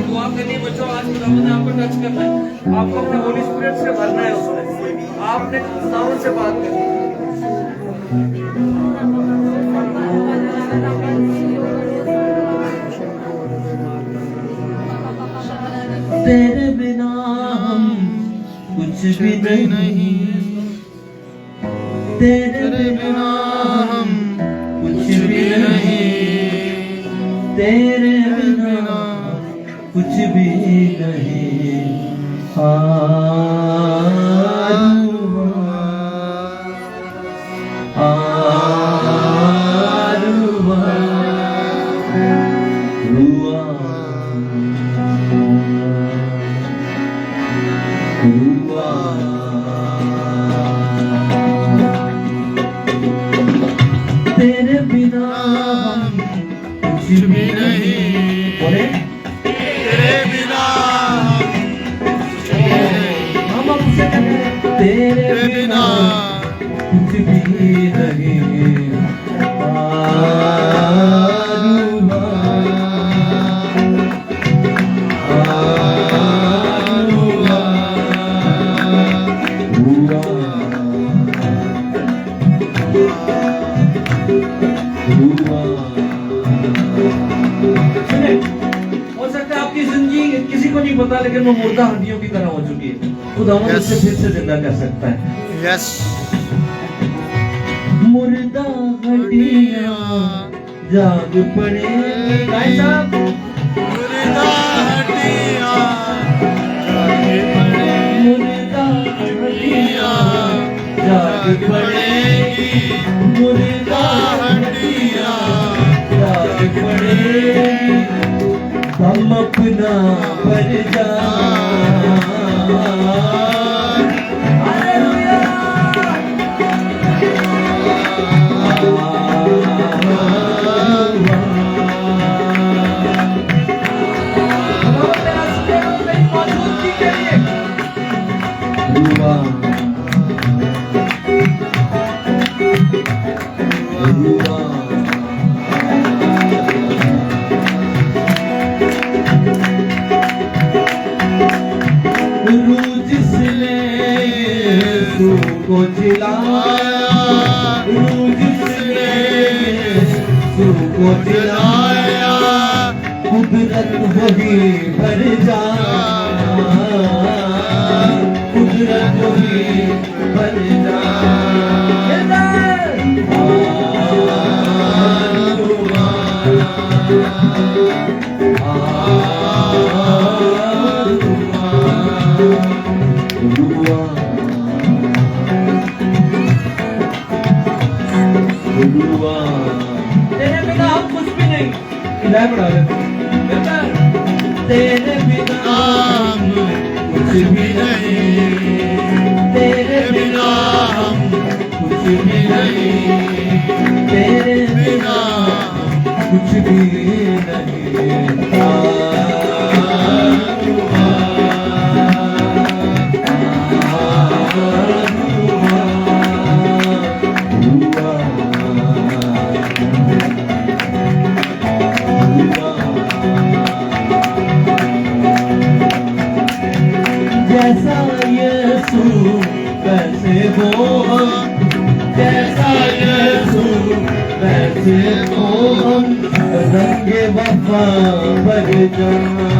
दुआ आपके नहीं बच्चों, आज खुदावंद ने आपको टच करना है, आपको अपने होली स्पिरिट से भरना है उसमें, आपने खुदावंद से बात करनी है। तेरे बिना हम कुछ भी नहीं, तेरे बिना हम कुछ भी नहीं, तेरे बिना कुछ भी नहीं। तेरे बिना हम कुछ भी नहीं, बोले तेरे बिना हम आपसे कहें, तेरे बिना कुछ भी नहीं। हो सकता है आपकी जिंदगी किसी को नहीं पता, लेकिन वो मुर्दा हड्डियों की तरह हो चुकी है, खुदावंद उसे फिर से जिंदा कर सकता है। यस, मुर्दा हड्डियां जाग पड़े, भाई साहब मुर्दा हड्डियां जाग पड़े, मुर्दा हड्डियां जाग पड़ेगी, मुर्दा हड्डियां जाग पड़ेगी, हम अपना पर जा। को जिलाया, जिसने यीशु को जिलाया, कुदरत वही भर जा, कुदरत वही भर जा। तेरे बिना हम कुछ भी नहीं, तेरे बिना हम कुछ भी नहीं, तेरे बिना हम कुछ भी नहीं, तेरे बिना कुछ भी नहीं। जैसा यीशु वैसे वो हम, जैसा यीशु वैसे वो हम, रंगे वफा पर जाना।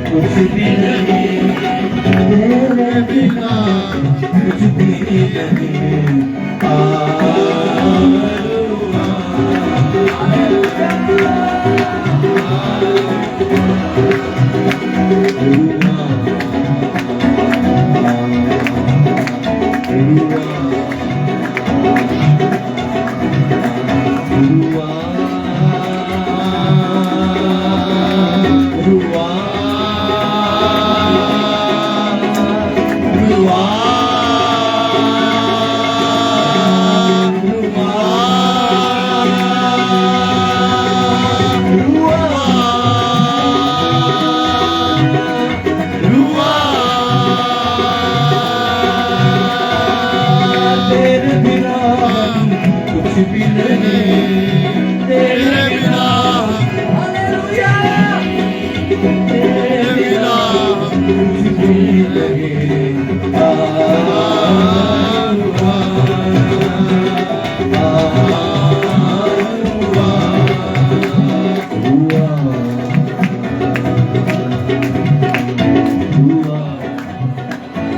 कुछ भी नहीं, तेरे बिना कुछ भी नहीं।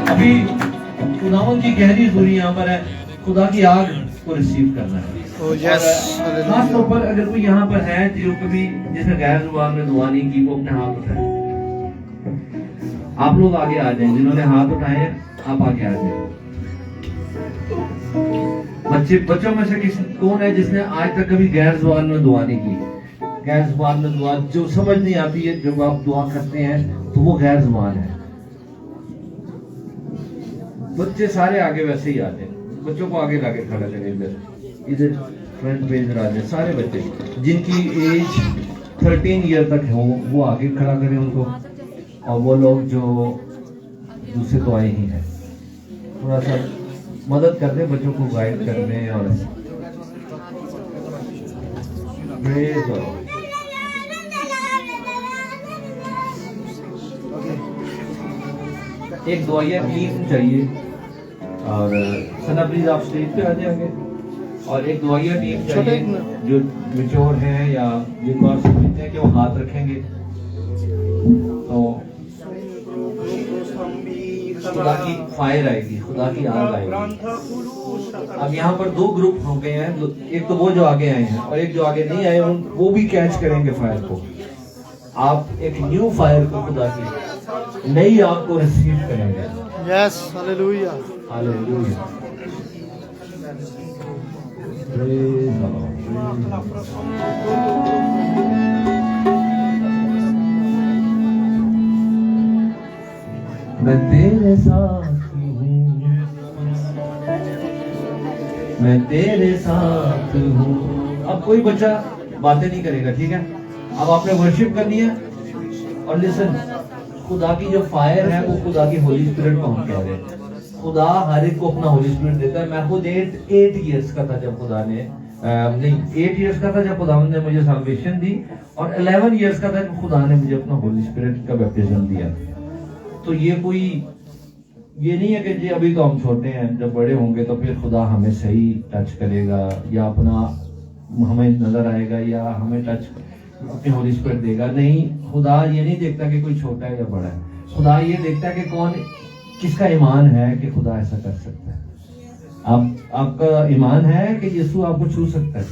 अभी खुदावन की गहरी दूरी यहाँ पर है, खुदा की आग को रिसीव करना है। Oh, yes. और खास तौर पर अगर कोई यहाँ पर है जो कभी जिसने गैर जुबान में दुआ नहीं की, वो अपने हाथ उठाए। आप लोग आगे आ जाएं, जिन्होंने हाथ उठाए हैं आप आगे आ जाएं। बच्चों में से कौन है जिसने आज तक कभी गैर जुबान में दुआ नहीं की? गैर जुबान में दुआ जो समझ नहीं आती है, जब आप दुआ करते हैं तो वो गैर जुबान है। बच्चे सारे आगे वैसे ही आते हैं, बच्चों को आगे लाके खड़ा करें, इधर फ्रंट पे इधर आ जाए। सारे बच्चे जिनकी एज 13 ईयर तक हो वो आगे खड़ा करें उनको, और वो लोग जो दूसरे तो आए ही हैं थोड़ा सा मदद कर दें बच्चों को गाइड करने। और एक दुआया टीम चाहिए, और सना प्लीज आप स्टेज पे आ जाएंगे। और एक दुआया टीम चाहिए जो मैच्योर हैं या जिनको आप समझते हैं कि वो हाथ रखेंगे। तो खुदा की फायर आएगी, खुदा की आग आएगी। अब यहाँ पर दो ग्रुप हो गए हैं, एक तो वो जो आगे आए हैं और एक जो आगे नहीं आए, वो भी कैच करेंगे फायर को। आप एक न्यू फायर को, खुदा की नई आग को रिसीव करेंगे। Yes, hallelujah, hallelujah. मैं तेरे साथ हूँ, मैं तेरे साथ हूँ। अब कोई बच्चा बातें नहीं करेगा, ठीक है? अब आपने वर्शिप करनी है। और लिसन, खुदा की जो फायर है वो खुदा की होली स्पिरिट को हम कह रहे हैं। खुदा हर एक को अपना होली स्पिरिट देता है। मैं खुद 8 इयर्स का था जब खुदा ने 8 इयर्स का था जब खुदा ने मुझे सैल्वेशन दी, और 11 इयर्स का था जब खुदा ने मुझे अपना होली स्पिरिट का बैप्टिज्म दिया। तो ये नहीं है कि जी अभी तो हम छोटे हैं, जब बड़े होंगे तो फिर खुदा हमें सही टच करेगा या अपना हमें नजर आएगा या हमें टच अपनी होली स्पिरिट देगा। नहीं, खुदा ये नहीं देखता कि कोई छोटा है या बड़ा है। खुदा ये देखता है कि कौन किसका ईमान है कि खुदा ऐसा कर सकता है। आपका ईमान है कि यीशु आपको छू सकता है?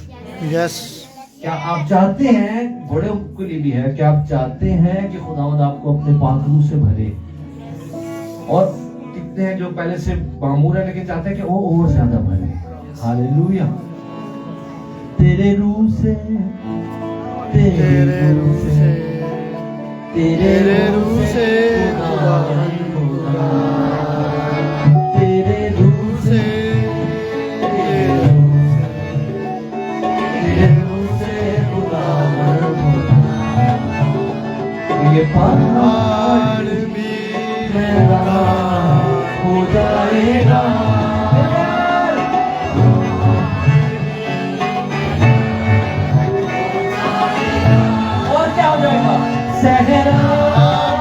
यस। क्या आप चाहते हैं, बड़े के लिए भी है, क्या आप चाहते हैं कि खुदावंद आपको अपने पाक रूह से भरे? और कितने हैं जो पहले से मामूर है लेकिन चाहते हैं कि वो और ज्यादा भरे? हालेलुया। तेरे रूह से, तेरे रूह से, तेरे रूह से, तेरे रूह से, तेरे रूह से ये पहाड़ भी मेरा हो जाएगा। और क्या हो जाएगा? सहरा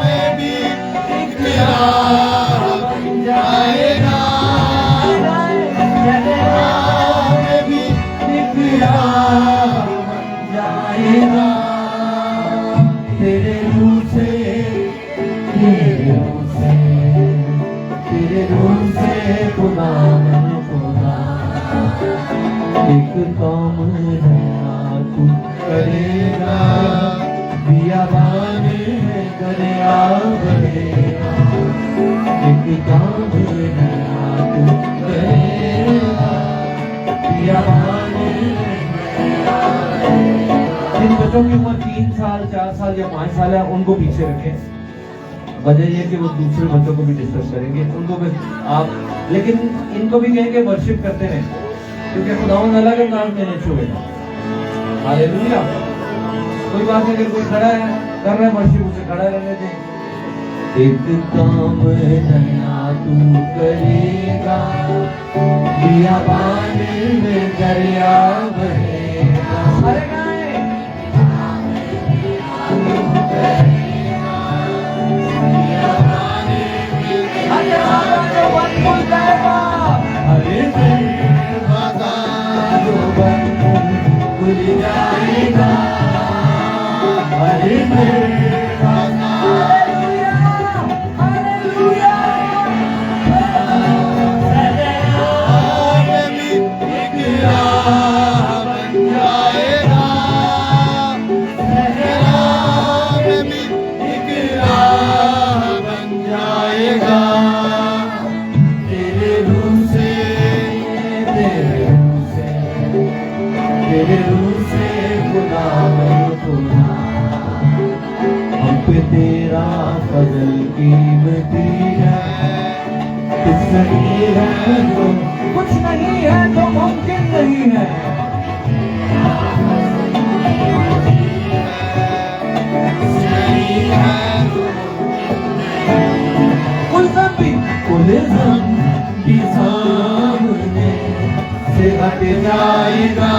में भी इकरार बन जाएगा, सहरा में भी इकरार बन जाएगा। तेरे रूह से, तेरे रूह से, तेरे रूह से खुदा खुदा एक काम नया तू करेगा, बियाबान में दरिया बहेगा। एक काम नया तू करेगा, बियाबान में दरिया बहेगा। जिन बच्चों की उम्र 3 साल 4 साल या 5 साल है उनको पीछे रखें। वजह ये कि वो दूसरे बच्चों को भी डिस्टर्ब करेंगे, उनको भी आप, लेकिन इनको भी कहेंगे वर्शिप करते रहें, क्योंकि खुदावंद अलग अंदाज में नहीं छुएगा। हालेलुया। कोई बात नहीं, अगर कोई खड़ा है कर रहा है वर्शिप, उसे खड़ा रहने दें। एक काम नया तू करेगा, बियाबान में दरिया बहेगा। अरे तेरे रूह से खुदा हम पे तेरा फजल कीमती है, कुछ नहीं है तो कुछ नहीं है तो मुमकिन नहीं है। कुलिज़म भी सामने से हट जाएगा,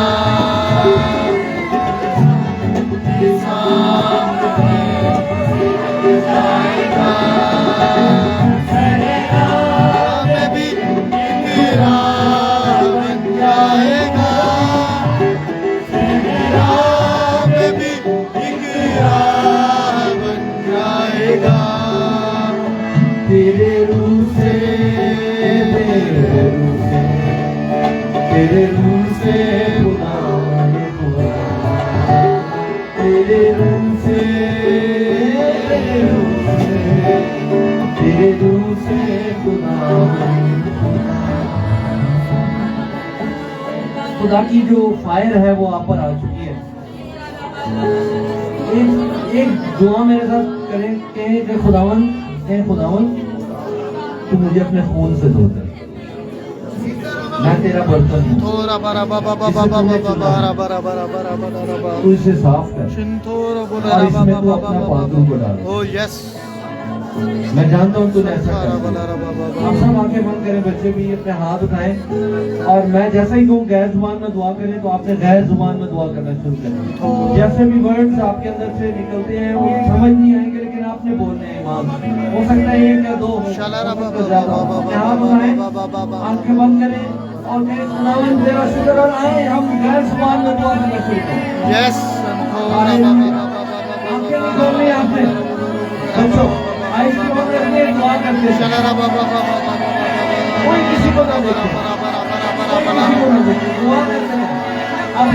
तेरे रूह से तेरे रूह से खुदा तेरे रूह से तेरे रूह से खुदा की जो फायर है वो आप पर आ चुकी है। एक दुआ मेरे साथ करें कि खुदावन तू मुझे अपने खून से धो दे, मैं तेरा बर्तन हूँ, तू इसे साफ कर और इसमें तू अपना पातू को डाल। मैं जानता हूँ तूने ऐसा कर। आप सब आंखें बंद करें, बच्चे भी अपने हाथ उठाएं और मैं जैसा ही कहूँ गैर जुबान में दुआ करें तो आपने गैर जुबान में दुआ करना शुरू करें। जैसे भी वर्ड्स आपके अंदर से निकलते हैं वो समझ नहीं आएंगे, लेकिन आपने बोलने हैं। इमाम हो सकता है एक या दो हाथ उठाएं, आंखें बंद करें और कहें खुदावंद तेरा शुक्र और आए हम गैर जुबान में दुआ करना शुरू करें। आंखें नहीं खोलनी आपने बच्चों, आइस की बंद करके दुआ करते कोई किसी को ना देखे, कोई किसी को ना देखे, दुआ करते हैं। अब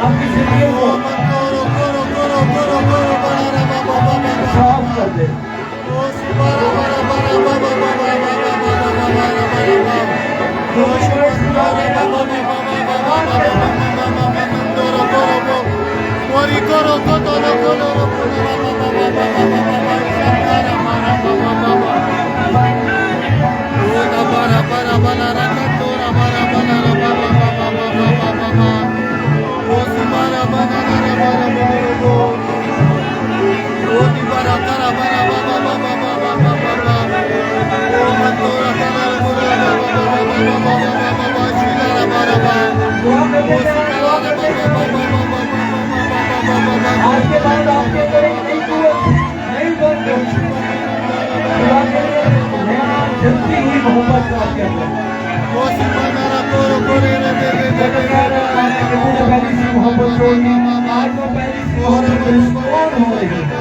आपकी जिंदगी को साफ कर दे। आज के बाद आपके करेंगे नहीं बंद जल्दी ही मोहब्बत का पहली से मोहब्बत छोड़नी आज तो पहली से मोहब्बत हो रही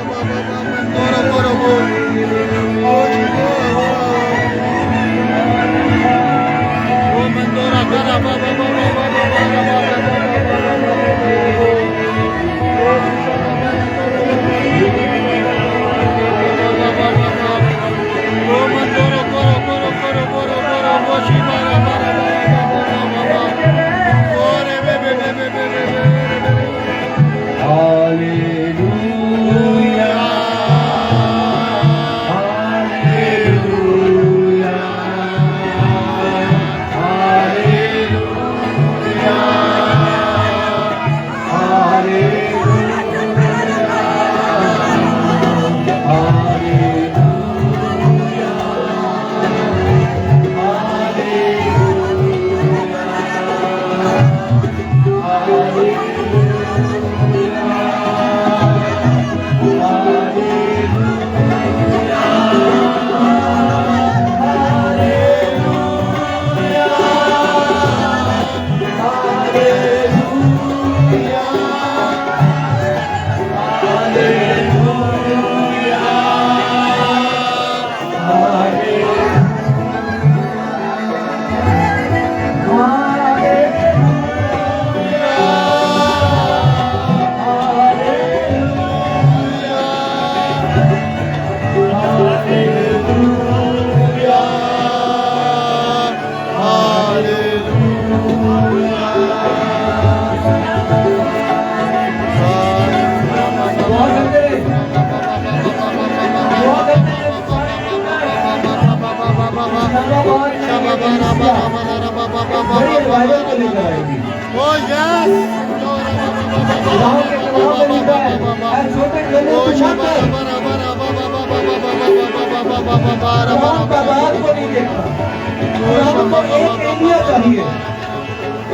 चाहिए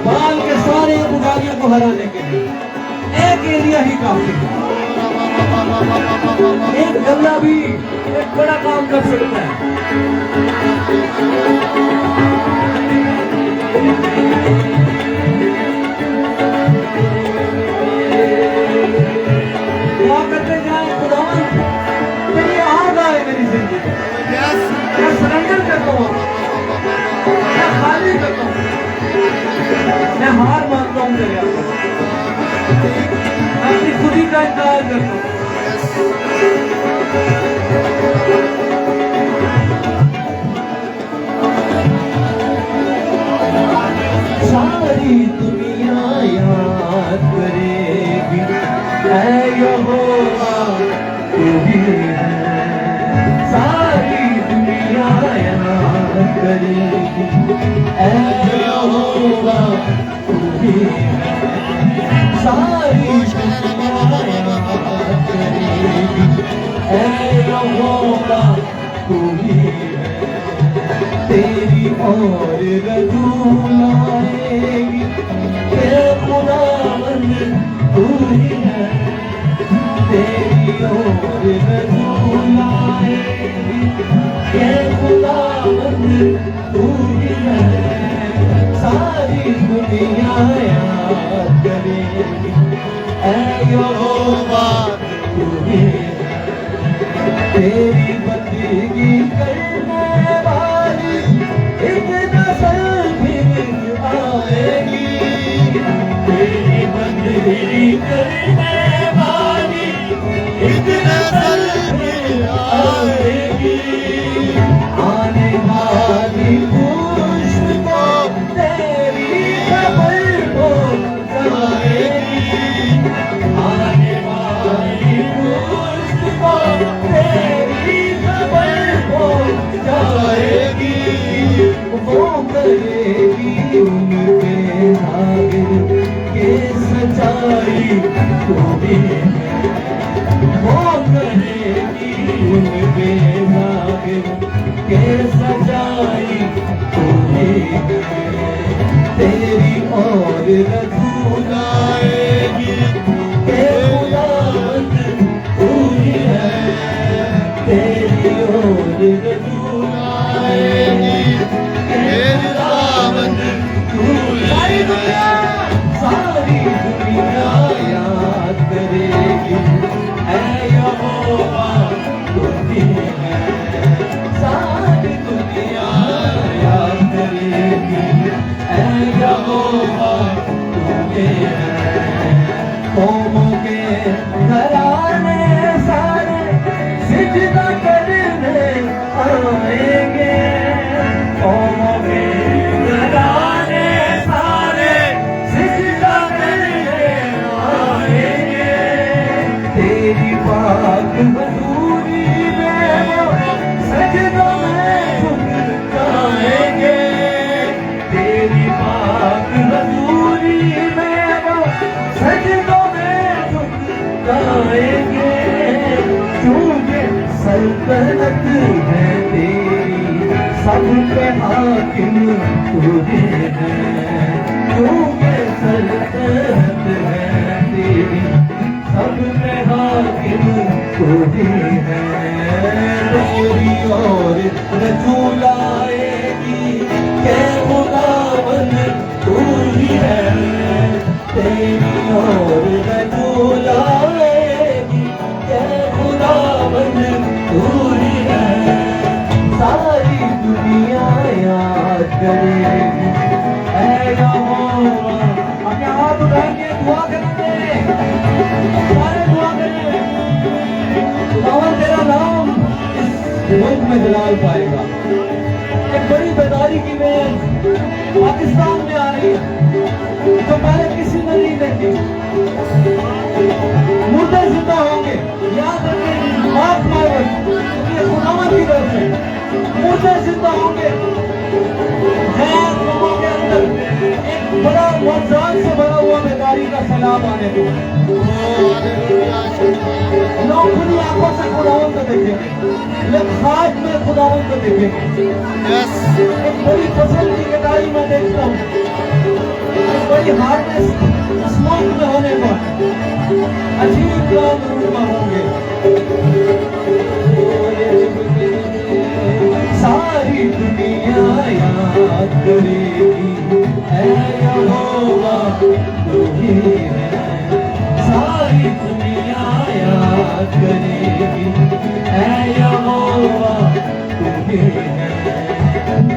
बाल के सारे पुजारियों को हराने के लिए एक एरिया ही काफी है। एक गल्ला भी एक बड़ा काम कर सकता है। दुआ करते जाए खुदावन मेरी आग आए मेरी जिंदगी में। मैं सरेंडर करता हूँ, मैं खाली करता हूँ, मैं हार मानता हूँ तेरे आगे। मैं अपनी खुदी का इंतजार करता हूँ। सारी दुनिया याद करेगी ऐ यहोवा तू ही है। सारी दुनिया याद करेगी ऐ यहोवा तू ही है। सारी दुनिया याद करेगी ऐ यहोवा तू ही है। तेरी और रसूल आएगी ये खुदावंद तू ही है तेरी और रसूल आएगी ये खुदावंद तू ही है सारी दुनिया याद करेगी ऐ यहोवा तू ही है तेरी बंदगी करने वाली एक नस्ल फिर आएगी तेरी बंदगी करने वाली एक नस्ल फिर आएगी आने वाली पुष्प को तेरी खबर पहुंचाएगी आने वाली पुष्प को तेरी खबर पहुंचाएगी वो करेगी उनके आगे के सच्चाई तो भी है वो करेगी उनके आगे के सच्चाई तो भी है तेरी और रसूल आएगी के खुदावंद तू ही है तेरी और रसूल आएगी के खुदावंद तू ही है सारी दुनिया याद करेगी ऐ यहोवा तू ही है सारी दुनिया याद करेगी ऐ यहोवा तू ही है कौमों के घराने सारे सिजदा करने आएंगे कौमों के घराने सारे सिजदा करने आएंगे तेरी पाक हजूरी में वो सजदों में झुक जाएंगे तेरी पाक हजूरी में वो सजदों में झुक जाएंगे क्योंकि सल्तनत है तेरी सब पे हाकिम तू ही है क्योंकि सल्तनत है तेरी सब पे हाकिम तू ही है तेरी और रसूल आएगी के खुदावंद तू ही है तेरी और रसूल आएगी के खुदावंद तू ही है सारी दुनिया याद करेगी ऐ यहोवा अपने हाथ उठा के दुआ करेंगे सारे दुआ करेंगे खुदावंद तेरा नाम इस मुल्क में जलाल पाएगा एक बड़ी बेदारी की वेव पाकिस्तान में आ रही है जो पहले किसी ने नहीं देखी मुर्दे जिंदा होंगे याद रखें माफ मारवत ये खुदावंद की तरफ से मुर्दे जिंदा होंगे गैर लोगों के अंदर एक बड़ा मौजाद से भरा हुआ बेदारी का सैलाब आने दो लोग खुली आंखों से खुदावंद को देखेंगे लोग खाद में खुदावंद को देखेंगे एक बड़ी फसल की कटाई में देखता हूँ एक बड़ी हार्वेस्ट स्मोक में होने पर अजीब लोग रूपा होंगे सारी दुनिया याद करेगी ऐ यहोवा तू ही है सारी दुनिया याद करेगी ऐ यहोवा तू ही है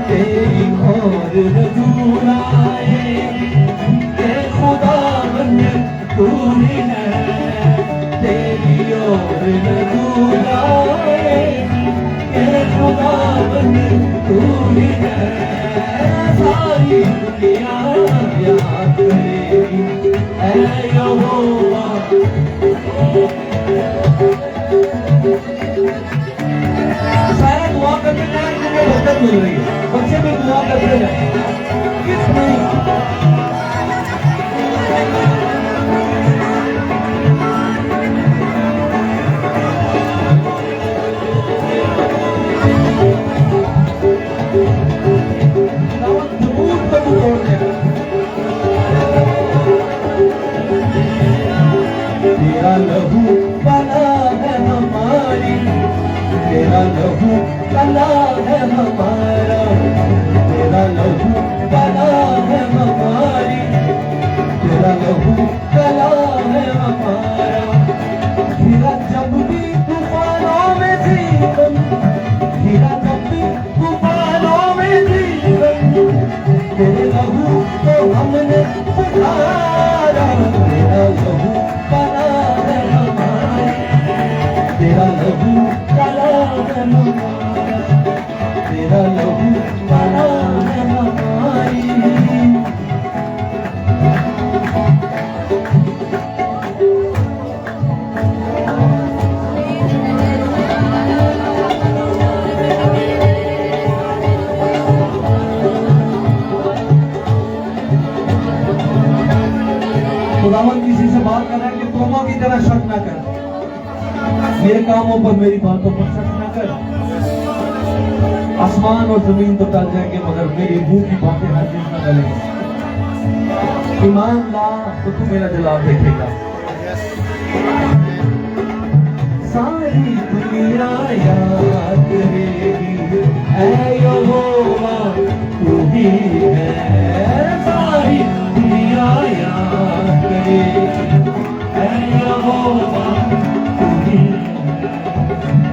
तेरी और रसूल आएगी के खुदावंद तू ही है तेरी और रसूल आएगी के खुदावंद तू ही है सारी दुनिया याद करेगी ऐ यहोवा सारे दुआ करते जाए तुम्हें बरकत मिल रही है बच्चे भी दुआ करते जाए किस नहीं बात कर रहा है कि तोमा की तरह शक ना कर, मेरे कामों पर, मेरी बातों पर शक ना कर। आसमान और जमीन तो टल जाएंगे मगर मेरी मुंह की बातें हरगिज़ न टलेंगी। ईमान ला तो तू मेरा जलाल देखेगा। सारी दुनिया याद करेगी ऐ यहोवा तू ही है। सारी दुनिया याद करेगी ऐ यहोवा तू ही है।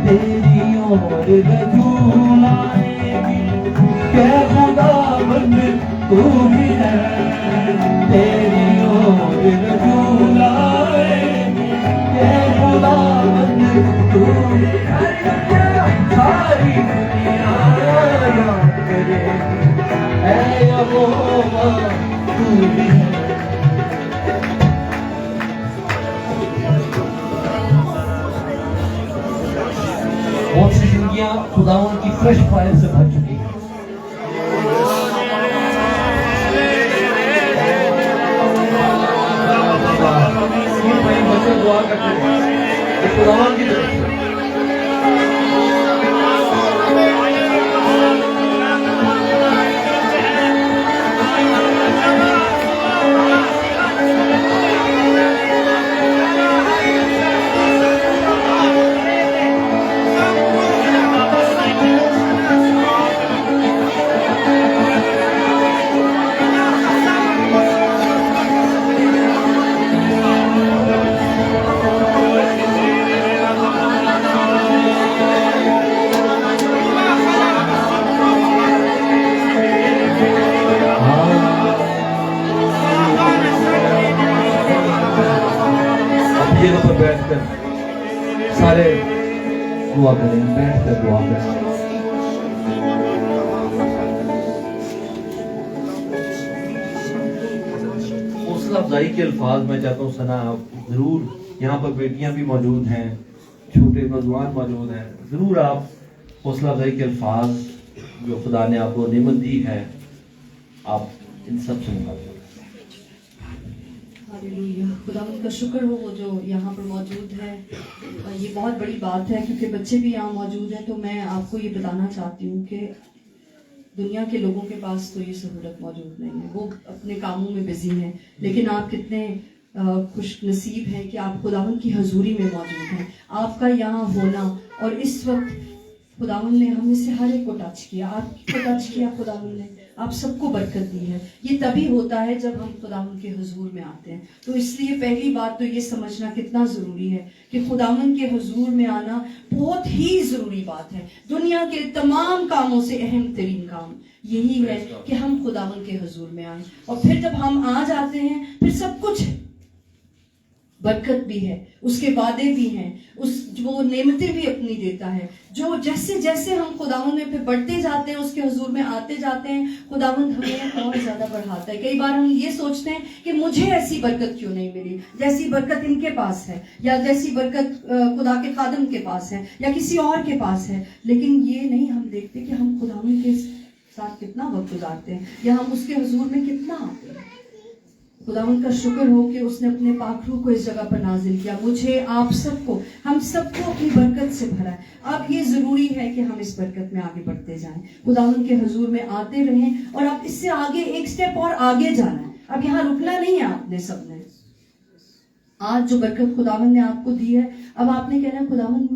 तेरी और रजूल आएगी क्या खुदाबंद तू ही है। तेरी और रजूल आएगी क्या खुदाबंद तू ही है। सारी दुनिया याद करेगी ऐ यहोवा तू ही है। बहुत सी जिंदगियां खुदावन की फ्रेश फायर से भर चुकी हैं। बच्चे दुआ करते हैं खुदावन की तरफ से। जगह पर बैठकर सारे दुआ करें, बैठकर दुआ करें। हौसला अफजाई के अल्फाज मैं चाहता हूँ सना आप जरूर, यहाँ पर बेटियां भी मौजूद हैं, छोटे नौजवान मौजूद हैं, जरूर आप हौसला अफजाई के अल्फाज जो खुदा ने आपको नेमत दी है आप इन सब से मुकाबला। हालेलुया, खुदावंद का शुक्र हो वो जो यहाँ पर मौजूद है। ये बहुत बड़ी बात है क्योंकि बच्चे भी यहाँ मौजूद हैं। तो मैं आपको ये बताना चाहती हूँ कि दुनिया के लोगों के पास तो ये सहूलत मौजूद नहीं है, वो अपने कामों में बिजी हैं। लेकिन आप कितने खुश नसीब हैं कि आप खुदावंद की हजूरी में मौजूद हैं। आपका यहाँ होना और इस वक्त खुदावंद ने हमें से हर एक को टच किया, आपको टच किया खुदावंद ने, आप सबको बरकत दी है। ये तभी होता है जब हम खुदावंद के हुजूर में आते हैं। तो इसलिए पहली बात तो ये समझना कितना ज़रूरी है कि खुदावंद के हुजूर में आना बहुत ही ज़रूरी बात है। दुनिया के तमाम कामों से अहम तरीन काम यही है कि हम खुदावंद के हुजूर में आए। और फिर जब हम आ जाते हैं फिर सब कुछ है, बरकत भी है, उसके वादे भी हैं, उस वो नेमतें भी अपनी देता है। जो जैसे जैसे हम खुदावंद में फिर बढ़ते जाते हैं, उसके हुजूर में आते जाते हैं, खुदावंद हमें और ज्यादा बढ़ाता है। कई बार हम ये सोचते हैं कि मुझे ऐसी बरकत क्यों नहीं मिली जैसी बरकत इनके पास है, या जैसी बरकत खुदा के खादम के पास है, या किसी और के पास है। लेकिन ये नहीं हम देखते कि हम खुदावंद के साथ कितना वक्त गुजारते हैं, या हम उसके हुजूर में कितना आते हैं। खुदावंद का शुक्र हो कि उसने अपने पाक रूह को इस जगह पर नाजिल किया, मुझे, आप सबको, हम सबको अपनी बरकत से भरा है। अब ये जरूरी है कि हम इस बरकत में आगे बढ़ते जाएं, खुदावंद के हुजूर में आते रहें, और अब इससे आगे एक स्टेप और आगे जाना है। अब यहाँ रुकना नहीं है आपने सबने। आज जो बरकत खुदावंद ने आपको दी है, अब आपने कहना है खुदावंद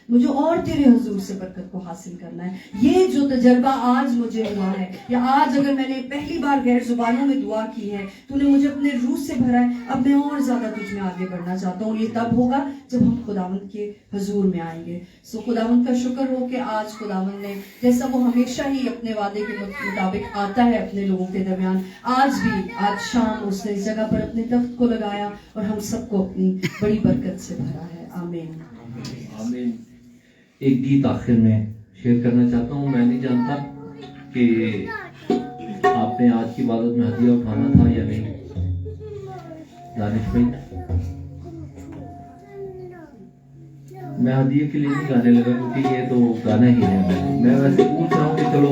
मुझे और तेरे हुजूर से बरकत को हासिल करना है। ये जो तजर्बा आज मुझे हुआ है, या आज अगर मैंने पहली बार गैर जुबानों में दुआ की है, तूने मुझे अपने रूह से भरा है, अब मैं और ज्यादा तुझ में आगे बढ़ना चाहता हूँ। ये तब होगा जब हम खुदावंद के हुजूर में आएंगे। सो खुदावंद का शुक्र हो कि आज खुदावंद ने, जैसा वो हमेशा ही अपने वादे के मुताबिक आता है अपने लोगों के दरमियान, आज शाम उसने इस जगह पर अपने तख्त को लगाया और हम सबको अपनी बड़ी बरकत से भरा है। आमीन आमीन। एक गीत आखिर में शेयर करना चाहता हूँ। मैं नहीं जानता कि आपने आज की इबादत में हदिया उठाना था या नहीं। दानिश भाई, मैं हदिये के लिए नहीं गाने लगा क्योंकि ये तो गाना ही है। मैं वैसे पूछ रहा हूँ कि चलो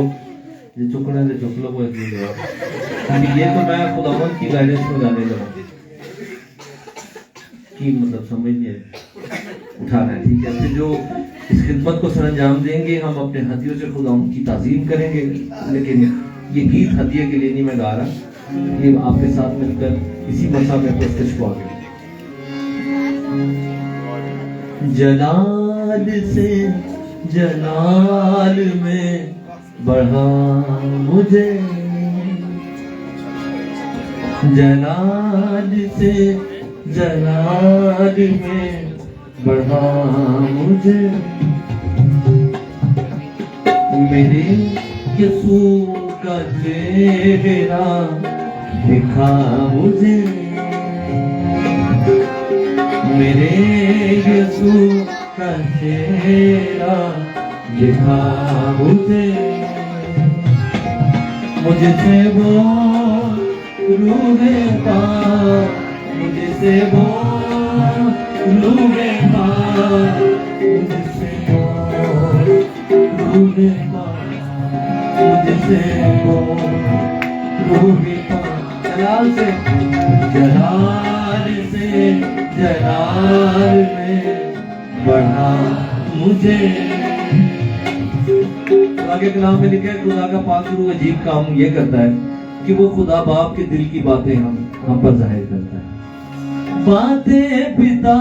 ये चुकना है चुक लो, क्योंकि ये तो मैं खुदावंद की गाइडेंस में गाने लगा। की मतलब समझ नहीं आई, उठाना है, ठीक है। फिर जो इस खिदमत को सरंजाम देंगे, हम अपने हदियों से खुदा उनकी ताजीम करेंगे। लेकिन ये गीत हदिये के लिए नहीं मैं गा रहा, ये आपके साथ मिलकर इसी मसा में प्रस्तुत हुआ गया। जलाल से जलाल में बढ़ा मुझे, जलाल से जलाल में बढ़ा मुझे, मेरे यीशु का चेहरा दिखा मुझे, मेरे यीशु का चेहरा दिखा मुझे, मुझसे वो रूहे पाक, मुझसे वो रूहे पाक, मुझसे वो रूहे पाक, मुझसे वो रूहे पाक, जलाल से जलाल में बढ़ा मुझे। आगे कलाम में लिखा है खुदा का पाक रूह अजीब काम ये करता है कि वो खुदा बाप के दिल की बातें हम पर जाहिर करता है। बातें पिता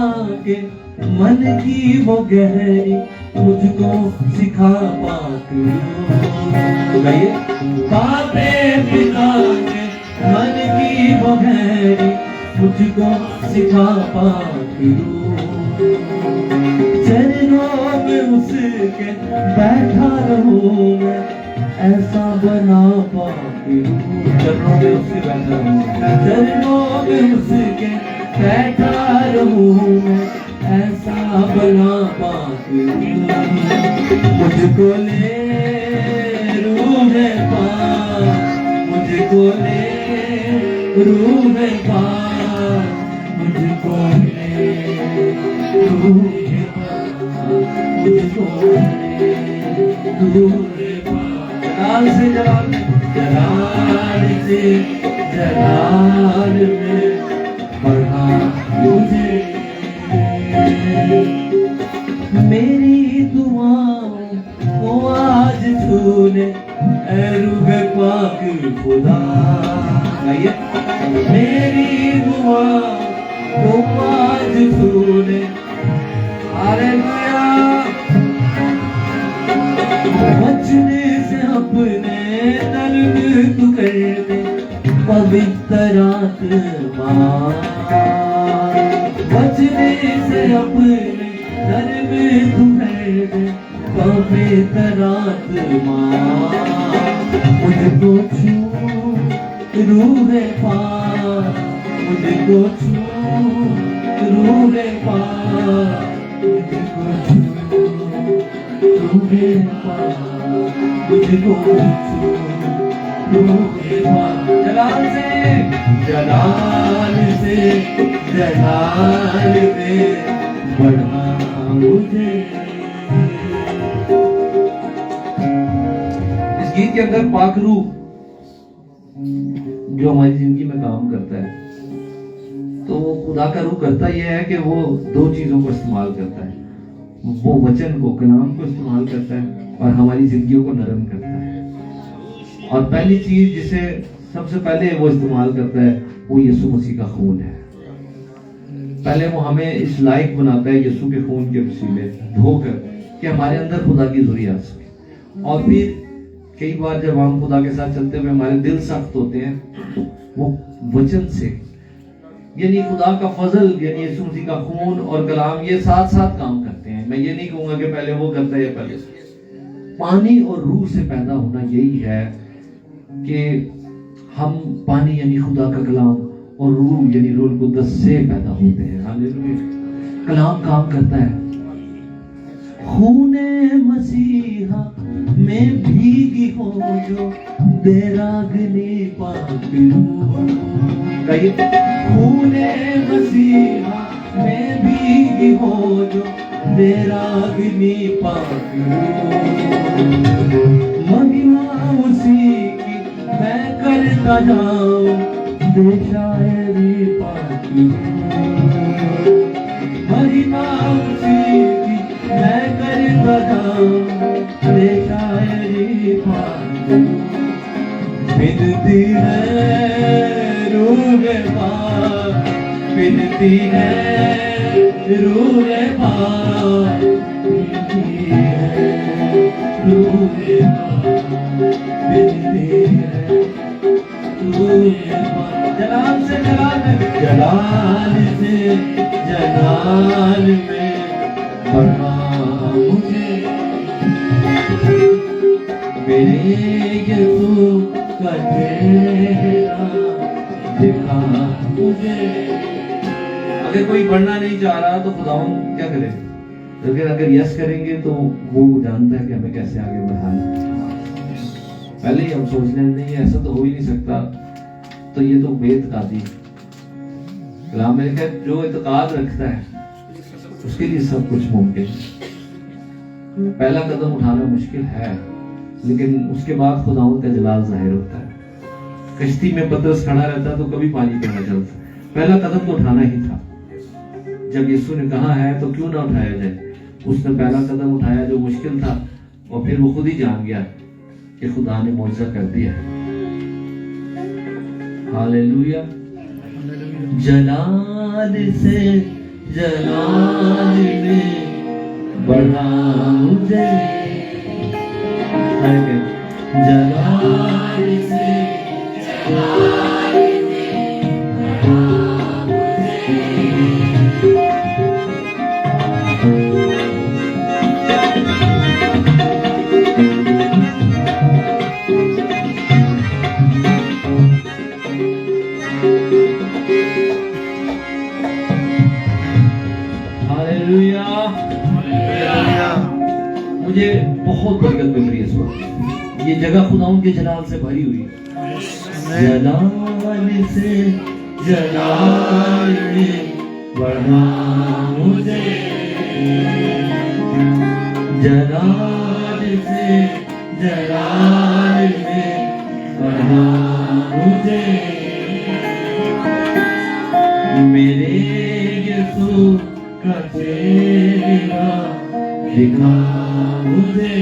के मन की वो गहरी मुझको सिखा पाक रूह। गाइए, बातें पिता के मन की वो गहरी मुझको सिखा पाक रूह। चरणों में उसके बैठा रहूं मैं, ऐसा बना पाके रूह। चरणों में उसके बैठा रहूं, चरणों में उसके बैठा रहूं मैं, ऐसा बना पाके रूह। मुझको ले रूह पाक, मुझको ले रूह पाक, मुझको ले रूह पाक, मुझको ले रूह पाक। जलाल से जलाल, जलाल से जलाल में बढ़ा मुझे, मेरी दुआओं को आज छूने ऐ रूह पाक खुदा। गाइए, मेरी दुआओं को आज छूने, हालेलुया। बचने से अपने दर्द तू कर दे पवित्र आत्मा, बचने से अपने दर्द तू कर दे पवित्र आत्मा। मुझको छू रूह पाक, मुझको छू रूह पाक, मुझको छू रूह पाक, मुझको छू रूह पाक। जलाल से जलाल में बढ़ा मुझे। इस गीत के अंदर पाक रूह जो हमारी जिंदगी में काम करता है, तो वो खुदा का रूह करता यह है कि वो दो चीजों को इस्तेमाल करता है। वो वचन को, कलाम को इस्तेमाल करता है और हमारी जिंदगियों को नरम करता है। और पहली चीज जिसे सबसे पहले वो इस्तेमाल करता है वो यीशु मसीह का खून है। पहले वो हमें इस लायक बनाता है यीशु के खून के वसीले धोकर कि हमारे अंदर खुदा की ज़रूरत आ सके। और फिर कई बार जब हम खुदा के साथ चलते हुए हमारे दिल सख्त होते हैं, वो वचन से यानी खुदा का फजल यानी यीशु मसीह का खून और कलाम ये साथ साथ काम करते हैं। मैं ये नहीं कहूंगा कि पहले वो करता है या पहले। पानी और रूह से पैदा होना यही है कि हम पानी यानी खुदा का कलाम और रूह यानी रूह कुद्दस से पैदा होते हैं। हालेलुया। कलाम काम करता है। खूने मसीहा में भीगी हो जो बेरागनी पाक रूह। कहिए, खूने मसीहा में भीगी हो जो बेरागनी पाक रूह। महिमा उसी की मैं करता जाऊं बेशायरी पाक रूह। महिमा उसी की मैं करता था ये शायरी पाऊं। बिनती है रूह पाक, बिनती है रूह पाक, बिनती है रूह पाक, बिनती है रूह पाक। जलाल से जलाल में, जलाल से जलाल में बढ़ा मुझे मेरे यीशु का चेहरा दिखा मुझे। अगर कोई बढ़ना नहीं चाह रहा तो खुदावंद क्या करे? अगर यस करेंगे तो वो जानता है कि हमें कैसे आगे बढ़ाना है। पहले ही हम सोच लें नहीं ऐसा तो हो ही नहीं सकता, तो ये तो बेतकादी। कलाम में लिखा है जो इत्काद रखता है उसके लिए सब कुछ मुमकिन है। पहला कदम उठाना मुश्किल है, लेकिन उसके बाद खुदावंद का जलाल जाहिर होता है। कश्ती में पतरस खड़ा रहता तो कभी पानी पे न चलता। पहला कदम तो उठाना ही था। जब यीशु ने कहा है तो क्यों ना उठाया जाए, उसने पहला कदम उठाया जो मुश्किल था, और फिर वो खुद ही जान गया कि खुदा ने मौजज़ा कर दिया। हालेलुया। जलाल से जलाल में बढ़ा मुझे, जलाल से जलाल में बढ़ा मुझे। मुझे बहुत बरकत मिल रही है इस वक्त। ये जगह खुदाउन के जलाल से भरी हुई है। जलाल से जलाल में बढ़ा मुझे, जलाल से जलाल में बढ़ा मुझे। मेरे यीशु का चेहरा दिखा मुझे,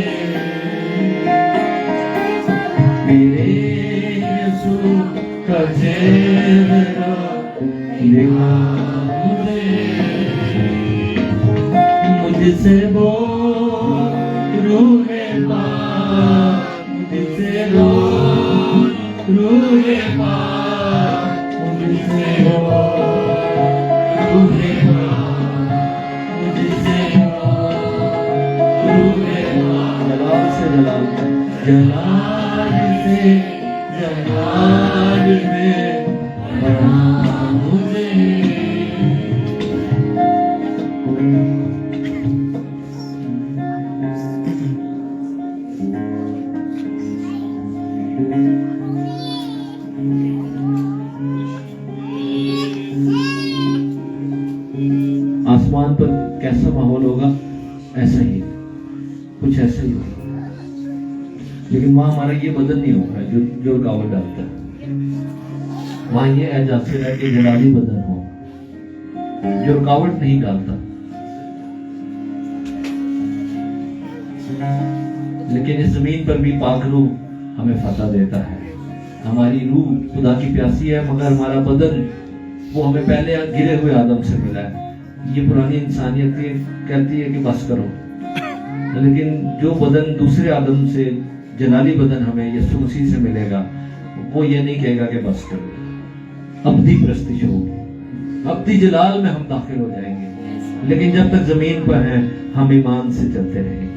मेरे यीशु का चेहरा दिखा मुझे। मुझसे बोल रूह पाक, मुझसे बोल रूह पाक, मुझसे बोल रूह पाक, मुझसे जलाल से जलाल में, जलाल से जलाल में बढ़ा मुझे। आसमान पर कैसा माहौल होगा, ऐसा ही कुछ ऐसा ही होगा, लेकिन वहां हमारा ये बदन नहीं होगा जो रुकावट डालता है। वहां ये एहसास है कि जलाली बदन हो जो रुकावट नहीं डालता। लेकिन इस जमीन पर भी पाक रूह हमें फतह देता है। हमारी रूह खुदा की प्यासी है, मगर हमारा बदन वो हमें पहले गिरे हुए आदम से मिला है। ये पुरानी इंसानियत कहती है कि बस करो, लेकिन जो बदन दूसरे आदम से, जलाली बदन हमें यीशु मसीह से मिलेगा, वो ये नहीं कहेगा कि बस करो। अब्दी प्रस्तिश होगी, अब्दी जलाल में हम दाखिल हो जाएंगे। लेकिन जब तक जमीन पर हैं हम ईमान से चलते रहेंगे।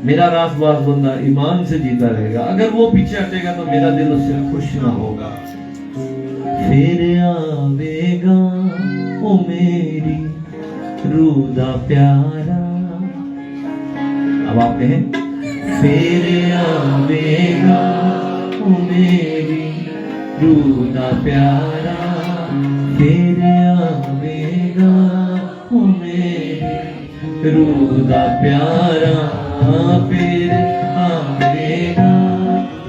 मेरा रासबाज बंदा ईमान से जीता रहेगा। अगर वो पीछे हटेगा तो मेरा दिल उससे खुश ना होगा। फिर आवेगा ओ मेरी रूह दा प्यारा। अब आप कहें, फिर आवेगा ओ मेरी रूह दा प्यारा, फिर आवेगा ओ मेरी रूह दा प्यारा, फिर आवेगा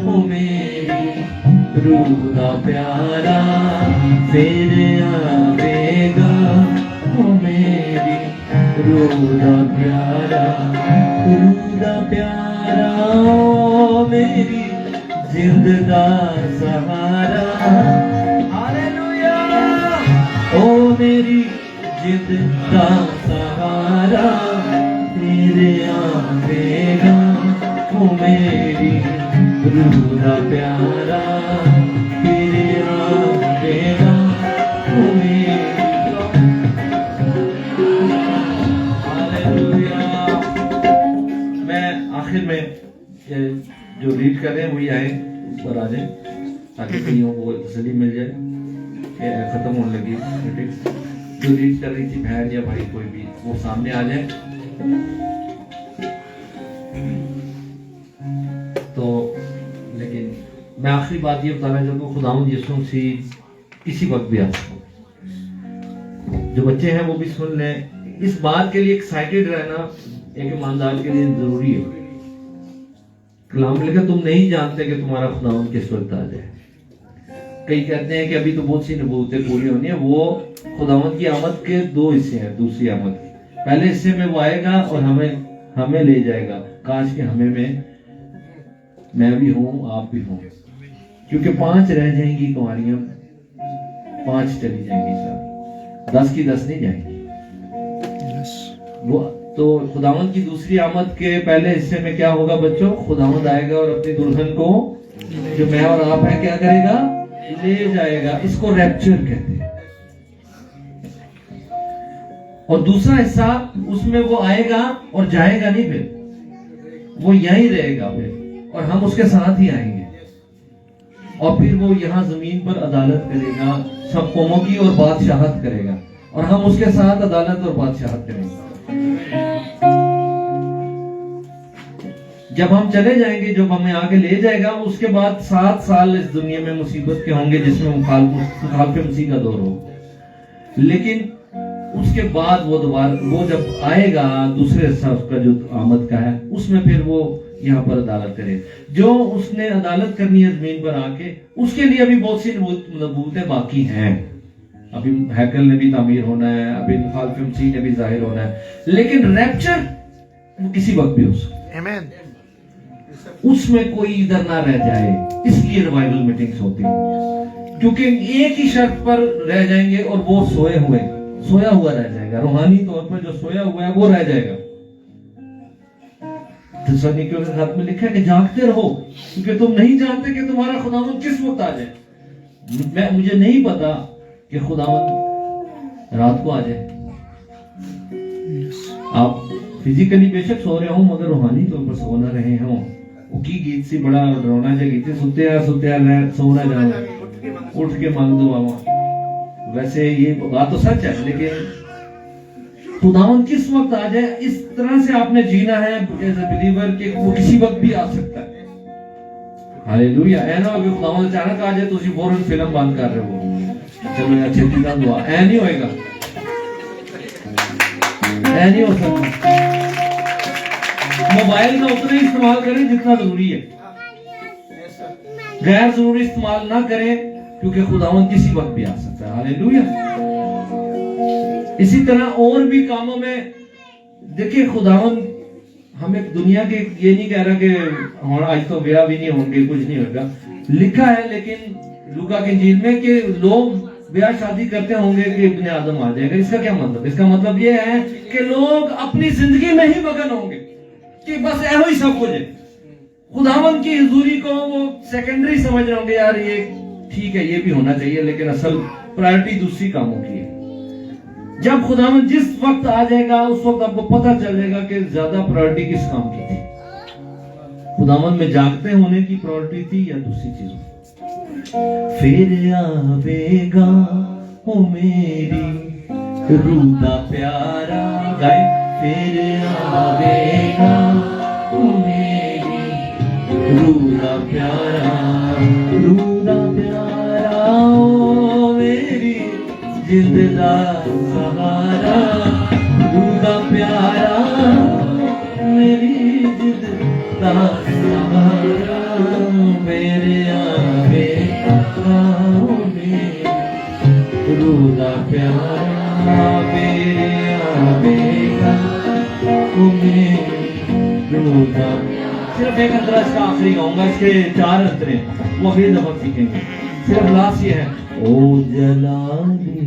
ओ मेरी रूह दा प्यारा, फिर आवेगा ओ मेरी रूदा प्यारा, रूदा प्यारा, ओ मेरी जिंद दा सहारा, हालेलुया, ओ मेरी जिंद दा सहारा, तेरे आवेगा, ओ मेरी रूदा प्यारा, तेरे आवेगा, ओ मेरी, हालेलुया। मैं आखिर में जो रीड कर रहे हैं वही आए ऊपर आ जाए ताकि कईयों को तसल्ली मिल जाए कि खत्म होने लगी मीटिंग। जो रीड कर रही थी बहन या भाई कोई भी वो सामने आ जाए। तो लेकिन मैं आखिरी बात ये बताना चाहता हूँ, खुदावंद यीशु मसीह किसी वक्त भी आ सकता है। जो बच्चे हैं वो भी सुन लें। इस बात के लिए एक्साइटेड रहना एक ईमानदार के लिए जरूरी है। कलाम लिखा, तुम नहीं जानते कि तुम्हारा खुदावंद किस वक्त आ जाए। कई कहते हैं कि अभी तो बहुत सी नबूवतें पूरी होनी है। वो खुदावंद की आमद के दो हिस्से हैं। दूसरी आमद की पहले हिस्से में वो आएगा और हमें ले जाएगा। काश के हमें में मैं भी हूं, आप भी हों, क्योंकि 5 रह जाएंगी कुंवारियां, 5 चली जाएंगी, सब 10 की 10 नहीं जाएंगी। वो तो खुदावंद की दूसरी आमद के पहले हिस्से में क्या होगा बच्चों? खुदावंद आएगा और अपनी दुल्हन को, जो मैं और आप हैं, क्या करेगा? ले जाएगा। इसको रैप्चर कहते हैं। और दूसरा हिस्सा, उसमें वो आएगा और जाएगा नहीं, फिर वो यहीं रहेगा फिर, और हम उसके साथ ही आएंगे। और फिर वो यहाँ जमीन पर अदालत करेगा, सब कौमों की, और बादशाहत करेगा, और हम उसके साथ अदालत और बादशाहत करेंगे। जब हम चले जाएंगे, जब हमें आगे ले जाएगा, उसके बाद 7 साल इस दुनिया में मुसीबत के होंगे, जिसमें मुखालिफ मसीह का दौर हो। लेकिन उसके बाद वो जब आएगा, दूसरे हिस्सा उसका जो आमद का है, उसमें फिर वो यहाँ पर अदालत करे। जो उसने अदालत करनी है जमीन पर आके, उसके लिए अभी बहुत सी नबूवतें बाकी हैं। अभी हैकल ने भी तामीर होना है, अभी मुखालिफ मसीह ने भी जाहिर होना है। लेकिन रैप्चर वो किसी वक्त भी हो सकता है। आमीन। उसमें कोई इधर ना रह जाए, इसलिए रिवाइवल मीटिंग्स होती हैं, क्योंकि एक ही शर्त पर रह जाएंगे और वो सोया हुआ रह जाएगा। रूहानी तौर पर जो सोया हुआ है वो रह जाएगा। थिस्सलुनीकियों के खत में लिखा है कि जागते रहो, क्योंकि तुम नहीं जानते कि तुम्हारा खुदावंद किस वक्त आ जाए। मुझे नहीं पता कि खुदावंद रात को आ जाए। आप फिजिकली बेशक सो रहे हो, मगर रूहानी तौर पर सो ना रहे हो। उकी गीत सी बड़ा डरावना जा गीत, सुते सोना जाओ, उठ के मांग दो बाबा। वैसे ये बात तो सच है, लेकिन खुदावंद किस वक्त आ जाए, इस तरह से आपने जीना है एज अ बिलीवर कि वो किसी वक्त भी आ सकता है। हालेलुया। ऐ ना अभी खुदावंद अचानक आ जाए तो उसी फौरन फिल्म बंद कर रहे हो, चलो यार छेती ना दुआ, ऐ नहीं होएगा, ऐ नहीं हो सकता। मोबाइल का उतना ही इस्तेमाल करें जितना जरूरी है, गैर जरूरी इस्तेमाल ना करें, क्योंकि खुदावंद किसी वक्त भी आ सकता है। हालेलुया। इसी तरह और भी कामों में देखिए, खुदावंद हमें दुनिया के ये नहीं कह रहा कि आज तो ब्याह भी नहीं होंगे, कुछ नहीं होगा। लिखा है लेकिन लूका की इंजील में कि लोग ब्याह शादी करते होंगे कि इब्ने आदम आ जाएगा। इसका क्या मतलब? इसका मतलब ये है कि लोग अपनी जिंदगी में ही मगन होंगे कि बस ऐहो ही सब कुछ है। खुदावंद की हुजूरी को वो सेकेंडरी समझ रहे होंगे, यार ये ठीक है, ये भी होना चाहिए, लेकिन असल प्रायोरिटी दूसरी कामों की है। जब खुदावंद जिस वक्त आ जाएगा, उस वक्त आपको पता चल जाएगा कि ज्यादा प्रायोरिटी किस काम की थी। खुदावंद में जागते होने की प्रायोरिटी थी या दूसरी चीजों? फिर आवेगा ओ मेरी रूदा प्यारा, गाए, फिर आवेगा ओ मेरी रूदा प्यारा, रूदा प्यारा, ओ मेरी जिंदा सहारा, रूदा प्यारा, मेरी जिंदा सहारा, मेरे आवेगा ओ मेरी रूदा प्यारा, मेरे आवेगा सिर्फ एक अंतरा इसका आखिरी गाऊंगा, इसके 4 अंतरे वो अभी दफा सीखेंगे। सिर्फ लास्ट ये है, ओ जलाली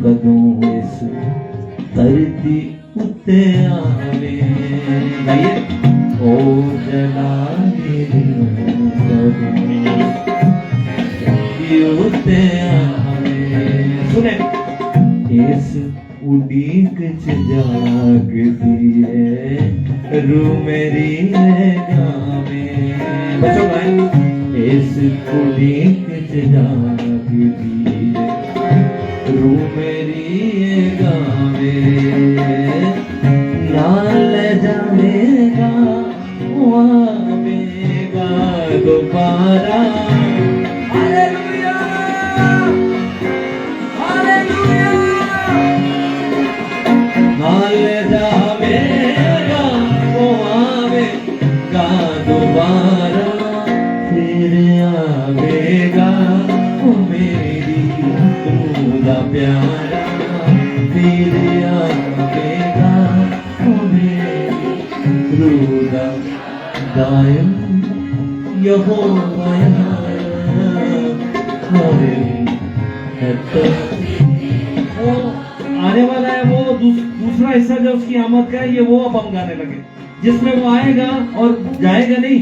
कदों इस धरती उत्ते आवे, गाइए, ओ जलाली कदों उत्ते आवे। सुने, इस उड़ीक च जागदी है रू मेरी गावे। बच्चों गाएं, इस उड़ीक च जागदी है रू मेरी गावे, नाल जावेगा आवेगा दोबारा। नाल जावेगा वो आवेगा दोबारा, फिर आवेगा वो मेरी रूह दा प्यारा, फिर आवेगा वो मेरी रूह दा दायम यहोवा आने वाला है। वो दूसरा हिस्सा जो उसकी आमद का है, ये वो अब हम गाने लगे, जिसमें वो आएगा और जाएगा नहीं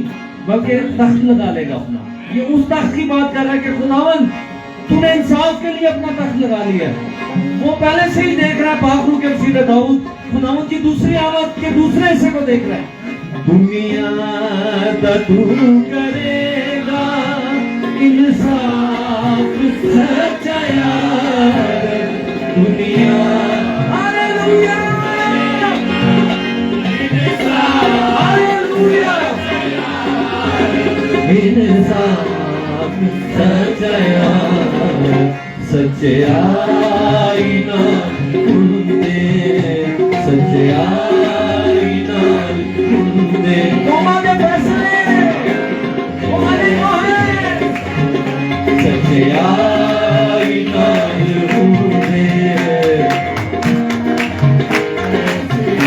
बल्कि तख्त लगा लेगा अपना। ये उस तख्त की बात कर रहा है कि खुदावन तूने इंसाफ के लिए अपना तख्त लगा लिया है। वो पहले से ही देख रहा है पाखरू के वसीले दाऊद, खुदावन की दूसरी आमद के दूसरे हिस्से को देख रहा है। दुनिया दा तू करेगा इंसाफ सच्चा यार, दुनिया हालेलुया हालेलुया, इंसाफ सच्चा यार, सच्चाई ना ढूंढे, सच्चाई ना ढूंढे, तुम्हारे फैसले तुम्हारे को है, सच्चाई ना ढूंढे।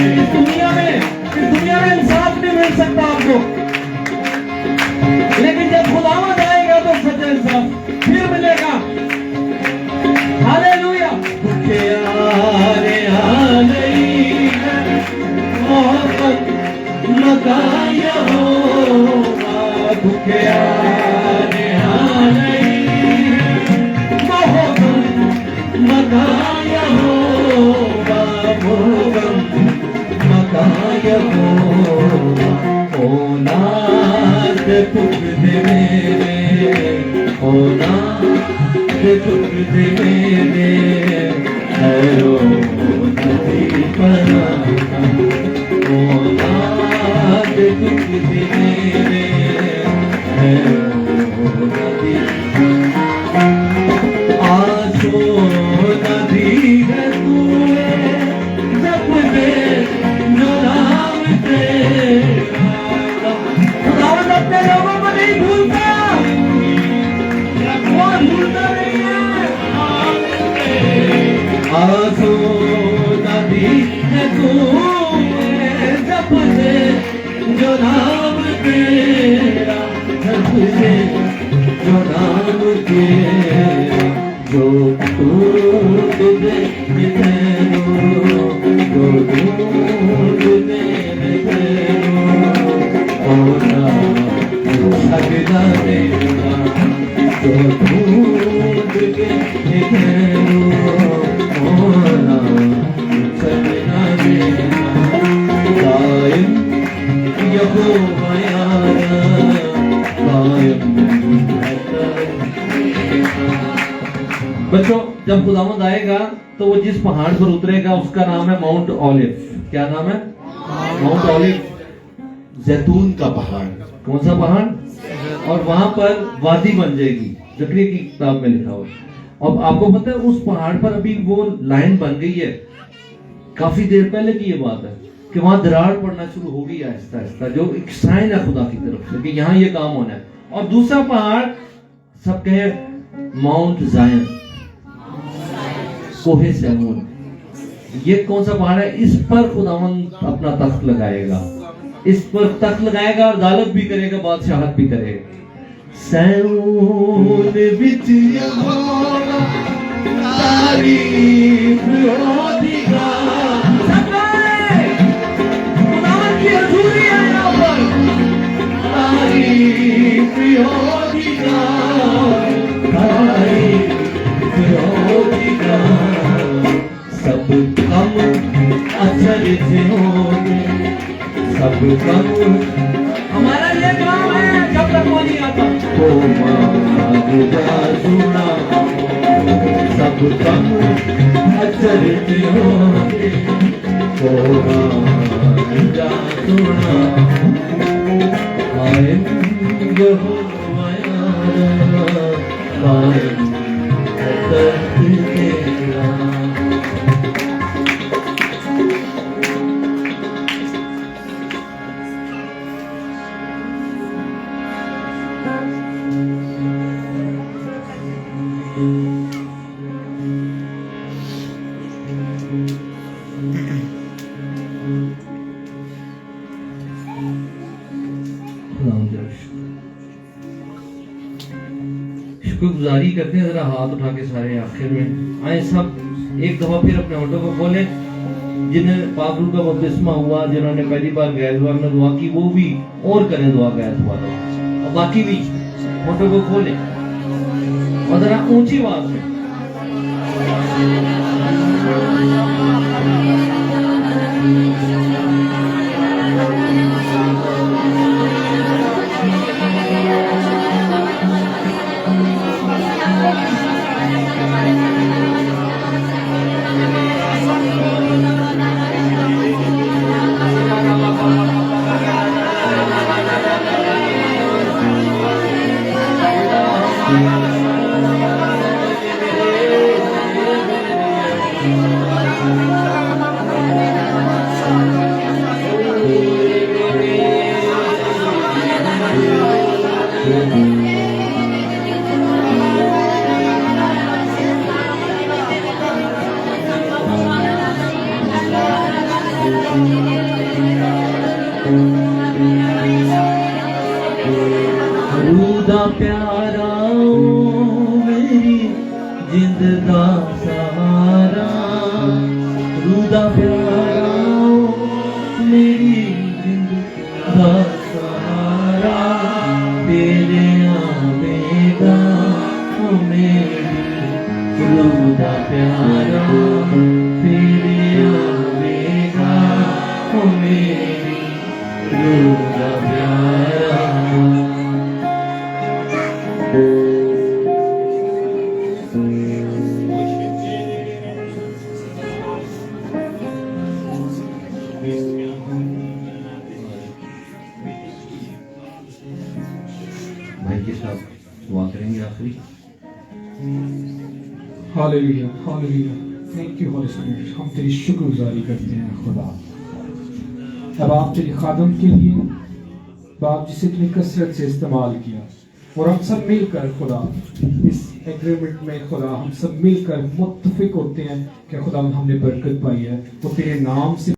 इस दुनिया में इंसाफ नहीं मिल सकता आपको, लेकिन जब खुदावंद आएगा तो सच्चा इंसाफ फिर मिलेगा। हालेलुया। मोहब्बत लगाया होगा, भूखे मोहब्बत लगाया होगा, लगाया होगा। ओ नाथ टुकड़े मेरे, ओ नाथ टुकड़े मेरे, हैरो नदी पना, ओ नाथ टुकड़े मेरे, हैरो नदी। आंसू नदी है तू जब दे जो नाम तेरा, खुदावंद अपने लोगों को नहीं भूलता, वो भूलता नहीं है। आंसू नदी है तू जब दे जो नाम तेरा, जब दे जो नाम तेरा, जो ढूंढ दे तेरो, जो ढूंढ दे तेरो, होना सकता देगा, जो ढूंढ के तेरो, होना सकता देगा। कायम यहोवा यारा, कायम बच्चों, जब खुदावंद आएगा तो वो जिस पहाड़ पर उतरेगा उसका नाम है माउंट ऑलिव। क्या नाम है? माउंट ऑलिव, जैतून का पहाड़। कौन सा पहाड़? और वहां पर वादी बन जाएगी, जकरिया की किताब में लिखा हुआ। अब आपको पता है उस पहाड़ पर अभी वो लाइन बन गई है, काफी देर पहले की ये बात है कि वहां दरार पड़ना शुरू हो गई आहिस्ता आहिस्ता, जो एक साइन है खुदा की तरफ से कि यहाँ ये काम होना है। और दूसरा पहाड़ सब कहे माउंट जायन, कोहे सैमून, ये कौन सा पहाड़ है? इस पर खुदावंद अपना तख्त लगाएगा, इस पर तख्त लगाएगा और अदालत भी करेगा, बादशाहत भी करेगा। सैऊन विच यहोवा तारीफ होगा। खुदावंद की हजूरी है यहाँ पर, तारीफ होगा, तारीफ होगा। सब कम अचरज होंगे, सब कम। हमारा ये काम है जब तक वो नहीं आता तो मांगता सुना। सब कम अचरज होंगे, तो मांगता सुना। कायम यहोवा यारा, कायम तख्त तेरा। शुक्रगुजारी करते हैं। जरा हाथ उठा के सारे आखिर में आए सब एक दफा फिर अपने होठों को खोले। जिन्हें पाक रूह का बपतिस्मा हुआ, जिन्होंने पहली बार गैर दुआ में दुआ की, वो भी और करें दुआ गैर दुआ। और बाकी भी होठों को खोले और जरा ऊंची आवाज में रूदा प्यारा मेरी जिंद दा सहारा। रूदा प्यारा मेरी जिंद दा सहारा। तेरे आवेगा मेरी रूदा प्यारा, तेरे आवेगा मेरी रूदा प्यारा। भाई के साथ दुआ करेंगे आखिरी। Hallelujah, hallelujah. Thank you Holi spirit. हम तेरी शुक्रगुजारी करते हैं खुदा। अब आप तेरे खादम के लिए बाप जिसे तूने कसरत से इस्तेमाल किया, और हम सब मिलकर खुदा इस एग्रीमेंट में खुदा हम सब मिलकर मुत्तफिक होते हैं कि खुदा हमने बरकत पाई है, वो तेरे नाम से